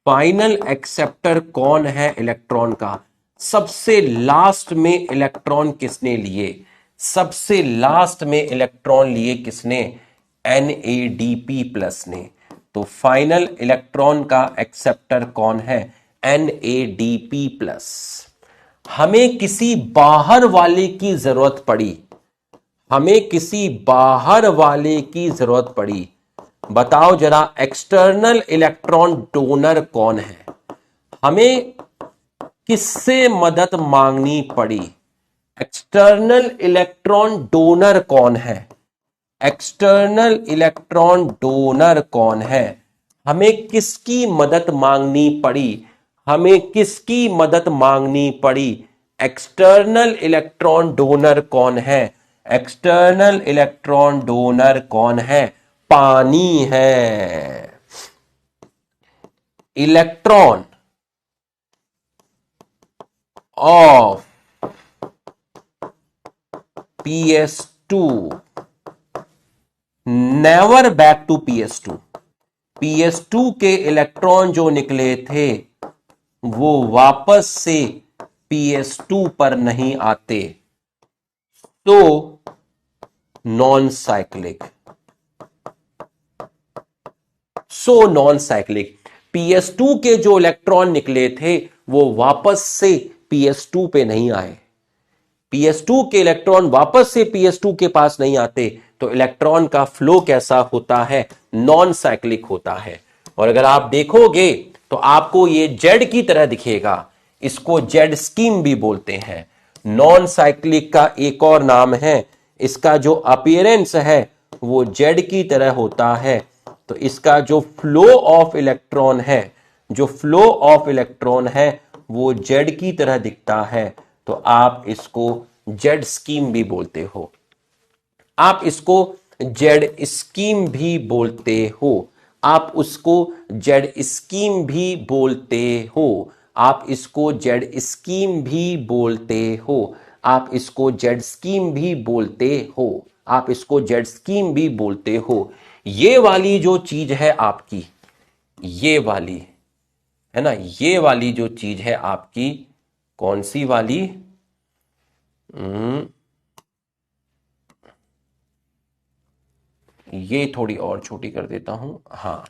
फाइनल एक्सेप्टर कौन है इलेक्ट्रॉन का? सबसे लास्ट में इलेक्ट्रॉन किसने लिए? सबसे लास्ट में इलेक्ट्रॉन लिए किसने? NADP प्लस ने। तो फाइनल इलेक्ट्रॉन का एक्सेप्टर कौन है? NADP plus. हमें किसी बाहर वाले की जरूरत पड़ी, हमें किसी बाहर वाले की जरूरत पड़ी, बताओ जरा एक्सटर्नल इलेक्ट्रॉन डोनर कौन है? हमें किससे मदद मांगनी पड़ी? एक्सटर्नल इलेक्ट्रॉन डोनर कौन है? एक्सटर्नल इलेक्ट्रॉन डोनर कौन है? हमें किसकी मदद मांगनी पड़ी? हमें किसकी मदद मांगनी पड़ी? एक्सटर्नल इलेक्ट्रॉन डोनर कौन है? एक्सटर्नल इलेक्ट्रॉन डोनर कौन है? पानी है। Electron of PS2 never back to PS2। PS2 के इलेक्ट्रॉन जो निकले थे वो वापस से PS2 पर नहीं आते, तो non cyclic. Non cyclic. PS2 के जो इलेक्ट्रॉन निकले थे वो वापस से PS2 पे नहीं आए। PS2 के इलेक्ट्रॉन वापस से PS2 के पास नहीं आते, तो इलेक्ट्रॉन का फ्लो कैसा होता है? नॉन साइक्लिक होता है। और अगर आप देखोगे तो आपको ये जेड की तरह दिखेगा, इसको जेड स्कीम भी बोलते हैं। नॉन साइक्लिक का एक और नाम है, इसका जो अपीयरेंस है वो जेड की तरह होता है, तो इसका जो फ्लो ऑफ इलेक्ट्रॉन है, जो फ्लो ऑफ इलेक्ट्रॉन है वो जेड की तरह दिखता है, तो आप इसको जेड स्कीम भी बोलते हो। आप इसको जेड स्कीम भी बोलते हो। आप उसको जेड स्कीम भी बोलते हो। आप इसको जेड स्कीम भी बोलते हो। आप इसको जेड स्कीम भी बोलते हो। आप इसको जेड स्कीम भी बोलते हो। ये वाली जो चीज है आपकी, ये वाली है ना, ये वाली जो चीज है आपकी, कौन सी वाली? ये थोड़ी और छोटी कर देता हूं। हाँ,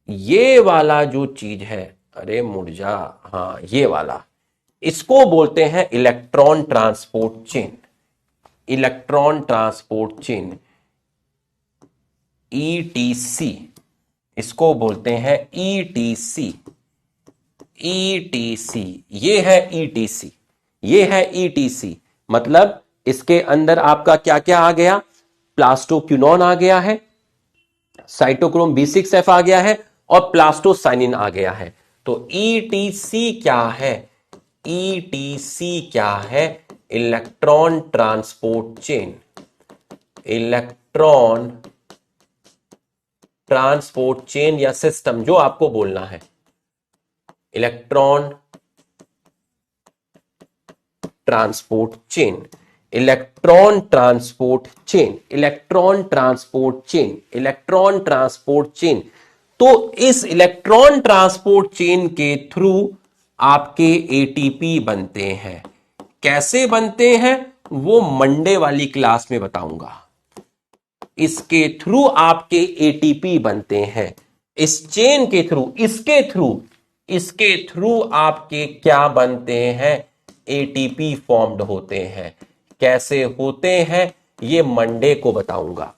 ये वाला जो चीज है, अरे मुर्जा, हाँ ये वाला, इसको बोलते हैं electron transport chain. Electron transport chain, ETC, इसको बोलते हैं ETC। ETC, ये है ETC, ये है ETC। मतलब इसके अंदर आपका क्या क्या आ गया? प्लास्टोक्यूनॉन आ गया है, साइटोक्रोम B6F आ गया है, और प्लास्टोसाइनिन आ गया है। तो ETC क्या है? ETC क्या है? Electron transport chain. Electron transport chain या सिस्टम, जो आपको बोलना है। Electron transport chain, electron transport chain, electron transport chain, electron transport chain. तो इस इलेक्ट्रॉन ट्रांसपोर्ट चेन के थ्रू आपके ATP बनते हैं। कैसे बनते हैं वो मंडे वाली क्लास में बताऊंगा। इसके थ्रू आपके ATP बनते हैं, इस चेन के थ्रू, इसके थ्रू आपके क्या बनते हैं? ATP फॉर्म्ड होते हैं। कैसे होते हैं ये मंडे को बताऊंगा।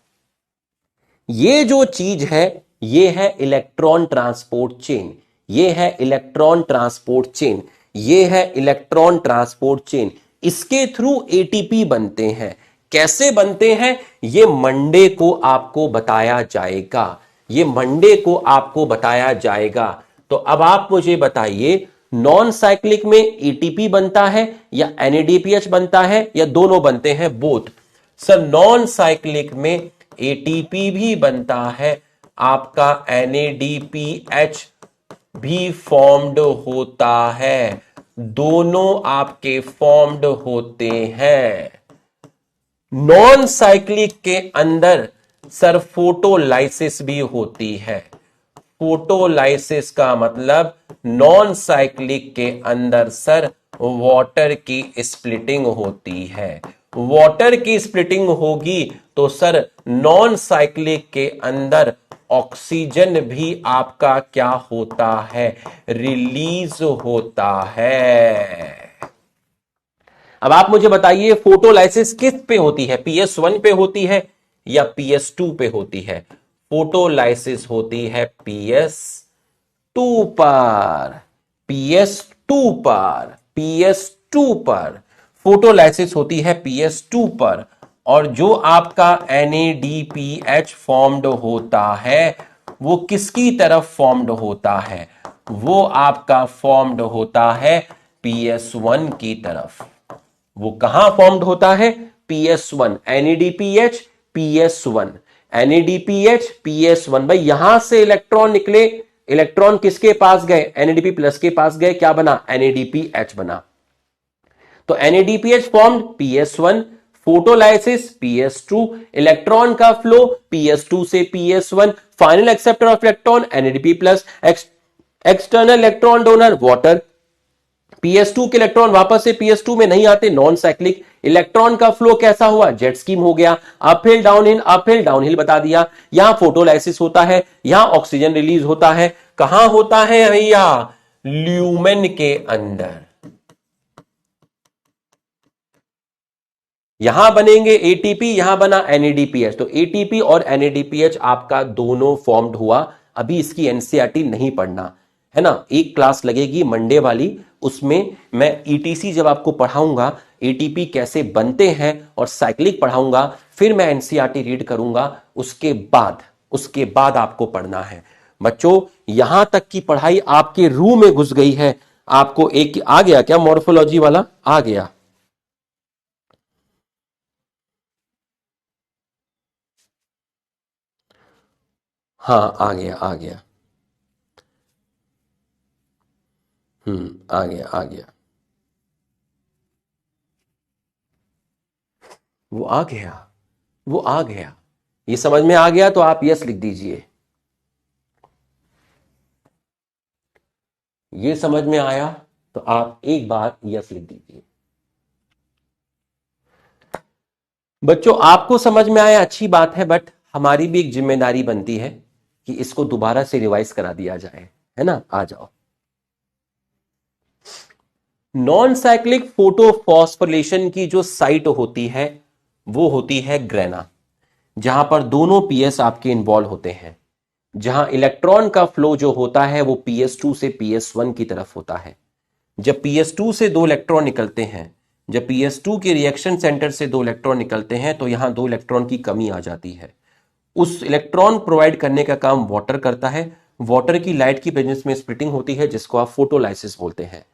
ये जो चीज है ये है इलेक्ट्रॉन ट्रांसपोर्ट चेन, ये है इलेक्ट्रॉन ट्रांसपोर्ट चेन, ये है इलेक्ट्रॉन ट्रांसपोर्ट चेन। इसके थ्रू ATP बनते हैं। कैसे बनते हैं ये मंडे को आपको बताया जाएगा, ये मंडे को आपको बताया जाएगा। तो अब आप मुझे बताइए, नॉन साइक्लिक में ATP बनता है या NADPH बनता है या दोनों बनते हैं? बोथ। सर नॉन साइक्लिक में एटीपी भी बनता है, आपका NADPH भी फॉर्म्ड होता है, दोनों आपके फॉर्म्ड होते हैं। नॉन साइक्लिक के अंदर सर फोटोलाइसिस भी होती है। फोटोलाइसिस का मतलब नॉन साइक्लिक के अंदर सर वाटर की स्प्लिटिंग होती है। वाटर की स्प्लिटिंग होगी तो सर नॉन साइक्लिक के अंदर ऑक्सीजन भी आपका क्या होता है, रिलीज होता है। अब आप मुझे बताइए फोटोलाइसिस किस पे होती है, PS1 पे होती है या PS2 पे होती है? फोटोलाइसिस होती है PS2 पर, PS2 पर, PS2 पर फोटोलाइसिस होती है PS2 पर। और जो आपका NADPH फॉर्म्ड होता है वो किसकी तरफ फॉर्म्ड होता है? वो आपका फॉर्म्ड होता है PS1 की तरफ। वो कहां फॉर्म्ड होता है? PS1, NADPH PS1, NADPH PS1। भाई यहां से इलेक्ट्रॉन निकले, इलेक्ट्रॉन किसके पास गए? NADP प्लस के पास गए, क्या बना? NADPH बना। तो NADPH formed PS1, photolysis PS2, electron का फ्लो PS2 से PS1, final acceptor of electron NADP plus, external electron donor water. PS2 के इलेक्ट्रॉन वापस से PS2 में नहीं आते, नॉन साइक्लिक। इलेक्ट्रॉन का फ्लो कैसा हुआ? जेट स्कीम हो गया, अपहिल डाउनहिल, अपहिल डाउनहिल बता दिया। यहां फोटोलाइसिस होता है, यहां ऑक्सीजन रिलीज होता है। कहां होता है भैया? ल्यूमेन के अंदर। यहां बनेंगे एटीपी, यहां बना NADPH। तो एटीपी और NADPH आपका दोनों फॉर्म्ड हुआ। अभी इसकी एनसीईआरटी नहीं पढ़ना है ना, एक क्लास लगेगी मंडे वाली, उसमें मैं ETC जब आपको पढ़ाऊंगा, एटीपी कैसे बनते हैं और साइक्लिक पढ़ाऊंगा, फिर मैं एनसीईआरटी रीड करूंगा। उसके बाद आपको पढ़ना है बच्चों। यहां तक की पढ़ाई आपके रूह में घुस गई है। आपको एक आ गया क्या? मॉर्फोलॉजी वाला आ गया? हाँ आ गया, आ गया। आ गया, आ गया। वो आ गया, वो आ गया। ये समझ में आ गया तो आप यस लिख दीजिए। ये समझ में आया तो आप एक बार यस लिख दीजिए। बच्चों आपको समझ में आया, अच्छी बात है, बट हमारी भी एक जिम्मेदारी बनती है कि इसको दोबारा से रिवाइज करा दिया जाए, है ना? आ जाओ। नॉन साइक्लिक फोटोफॉस्फोरिलेशन की जो साइट होती है वो होती है ग्रेना, जहां पर दोनों पीएस आपके इन्वॉल्व होते हैं। जहां इलेक्ट्रॉन का फ्लो जो होता है वो PS2 से PS1 की तरफ होता है। जब PS2 से दो इलेक्ट्रॉन निकलते हैं, जब PS2 के रिएक्शन सेंटर से दो इलेक्ट्रॉन निकलते हैं तो यहां दो इलेक्ट्रॉन की कमी आ जाती है। उस इलेक्ट्रॉन प्रोवाइड करने का काम वाटर करता है। वाटर की लाइट की प्रेजेंस में स्प्लिटिंग होती है जिसको आप फोटोलाइसिस बोलते हैं।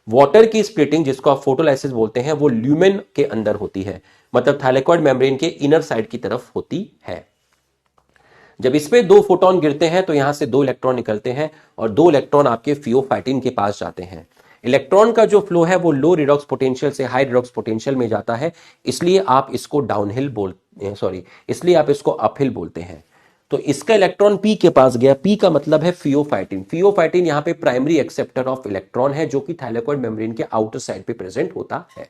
वाटर की स्प्लिटिंग जिसको आप फोटोलाइसिस बोलते हैं वो ल्यूमेन के अंदर होती है, मतलब थाइलेकॉइड मेम्ब्रेन के इनर साइड की तरफ होती है। जब इस पे दो फोटोन गिरते हैं तो यहां से दो इलेक्ट्रॉन निकलते हैं और दो इलेक्ट्रॉन आपके फियोफाइटिन के पास जाते हैं। इलेक्ट्रॉन का जो फ्लो है वो लो रिडॉक्स पोटेंशियल से हाई रिडॉक्स पोटेंशियल में जाता है, इसलिए आप इसको डाउनहिल इसलिए आप इसको अपहिल बोलते हैं। तो इसका इलेक्ट्रॉन पी के पास गया, पी का मतलब है फियोफाइटिन। फियोफाइटिन यहां पे प्राइमरी एक्सेप्टर ऑफ इलेक्ट्रॉन है जो कि थाइलेकॉइड मेम्ब्रेन के आउटर साइड पे प्रेजेंट होता है।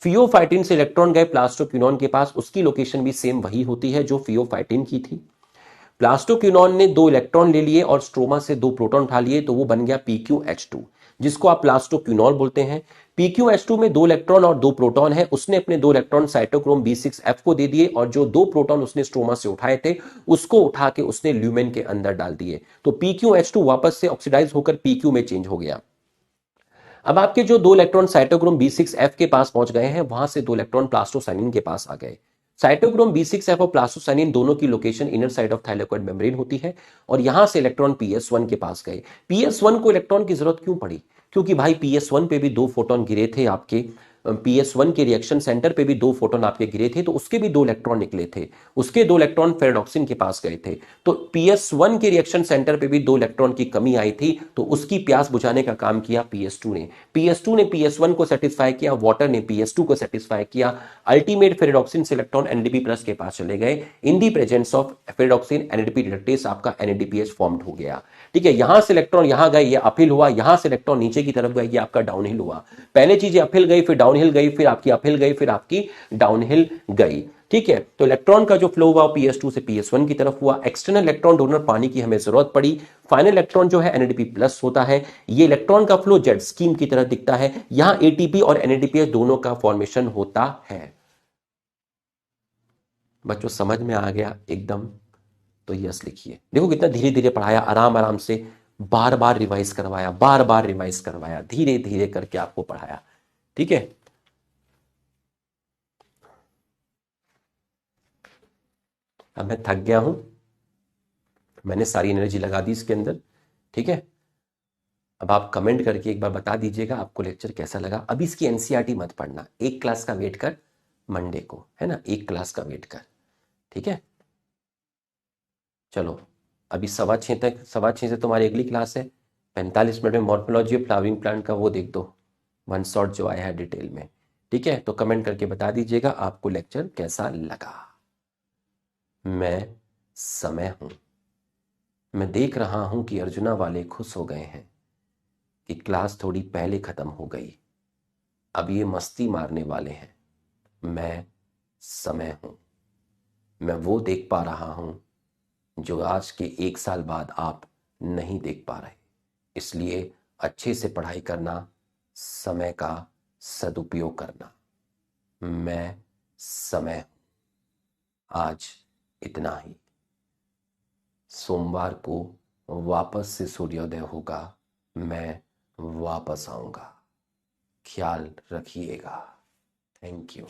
फियोफाइटिन से इलेक्ट्रॉन गए प्लास्टोक्विनोन के पास, उसकी लोकेशन भी सेम वही होती है जो फियोफाइटिन की थी। प्लास्टोक्विनोन ने दो इलेक्ट्रॉन ले लिए और स्ट्रोमा से दो प्रोटॉन उठा लिए तो वो बन गया PQH2, जिसको आप प्लास्टोक्विनोल बोलते हैं। PQH2 में दो इलेक्ट्रॉन और दो प्रोटॉन है, उसने अपने दो इलेक्ट्रॉन साइटोक्रोम B6F को दे दिए और जो दो प्रोटॉन उसने स्ट्रोमा से उठाए थे उसको उठा के उसने ल्यूमेन के अंदर डाल दिए। तो PQH2 वापस से ऑक्सीडाइज होकर PQ में चेंज हो गया। अब आपके जो दो इलेक्ट्रॉन साइटोक्रोम B6F के पास पहुंच गए हैं, वहां से दो इलेक्ट्रॉन प्लास्टोसाइनिन के पास आ गए। साइटोक्रोम B6F और प्लास्टोसाइनिन दोनों की location inner side of thylakoid membrane होती है और यहां से इलेक्ट्रॉन PS1 के पास गए। PS1 को इलेक्ट्रॉन की जरूरत क्यों पड़ी? क्योंकि भाई PS1 पे भी दो फोटोन गिरे थे आपके PS1 के रिएक्शन सेंटर पे भी 2 फोटोन आपके गिरे थे, तो उसके भी 2 इलेक्ट्रॉन निकले थे, उसके 2 इलेक्ट्रॉन फेरेडॉक्सिन के पास गए थे। तो PS1 के रिएक्शन सेंटर पे भी 2 इलेक्ट्रॉन की कमी आई थी, तो उसकी प्यास बुझाने का काम किया PS2 ने। PS2 ने PS1 को सेटिस्फाई किया, वाटर ने PS2 को सेटिस्फाई किया। अल्टीमेट फेरेडॉक्सिन से इलेक्ट्रॉन NADP+ के पास चले गए। In the presence of ferredoxin NADP reductase आपका NADPH फॉर्म्ड हो गया। ठीक है, यहां से इलेक्ट्रॉन यहां गए, ये अपहिल हुआ, यहां से इलेक्ट्रॉन नीचे की तरफ गए, ये आपका डाउनहिल हुआ। पहले चीजें अपहिल गई, फिर डाउनहिल गई, फिर आपकी अपहिल गई, फिर आपकी डाउनहिल गई। ठीक है, तो इलेक्ट्रॉन का जो फ्लो हुआ PS2 से PS1 की तरफ हुआ। एक्सटर्नल इलेक्ट्रॉन डोनर पानी की हमें जरूरत पड़ी। फाइनल इलेक्ट्रॉन जो है NADP+ होता है। ये इलेक्ट्रॉन का फ्लो जेट स्कीम की तरह दिखता है। यहां ATP और NADPH दोनों का फॉर्मेशन होता है। बच्चों समझ में आ गया एकदम? तो यस लिखिए। देखो कितना धीरे धीरे पढ़ाया, आराम आराम से, बार बार रिवाइज करवाया, बार बार रिवाइज करवाया, धीरे धीरे करके आपको पढ़ाया। ठीक है, अब मैं थक गया हूं, मैंने सारी एनर्जी लगा दी इसके अंदर। ठीक है, अब आप कमेंट करके एक बार बता दीजिएगा आपको लेक्चर कैसा लगा। अभी इसकी एनसीईआरटी मत पढ़ना, एक क्लास का वेट कर मंडे को, है ना, एक क्लास का वेट कर। ठीक है, चलो अभी 6:15 तक, 6:15 से तुम्हारी अगली क्लास है। 45 मिनट में मॉर्फोलॉजी ऑफ फ्लावरिंग प्लांट का वो देख दो, 1 शॉट जो आया है डिटेल में। ठीक है, तो कमेंट करके बता दीजिएगा आपको लेक्चर कैसा लगा। मैं समय हूं, मैं देख रहा हूं कि अर्जुना वाले खुश हो गए हैं कि क्लास थोड़ी पहले खत्म हो गई, अब ये मस्ती मारने वाले हैं। मैं समय हूं, मैं वो देख पा रहा हूं जो आज के 1 साल बाद आप नहीं देख पा रहे। इसलिए अच्छे से पढ़ाई करना, समय का सदुपयोग करना। मैं समय हूं। आज इतना ही। सोमवार को वापस से सूर्योदय होगा, मैं वापस आऊंगा। ख्याल रखिएगा। Thank you.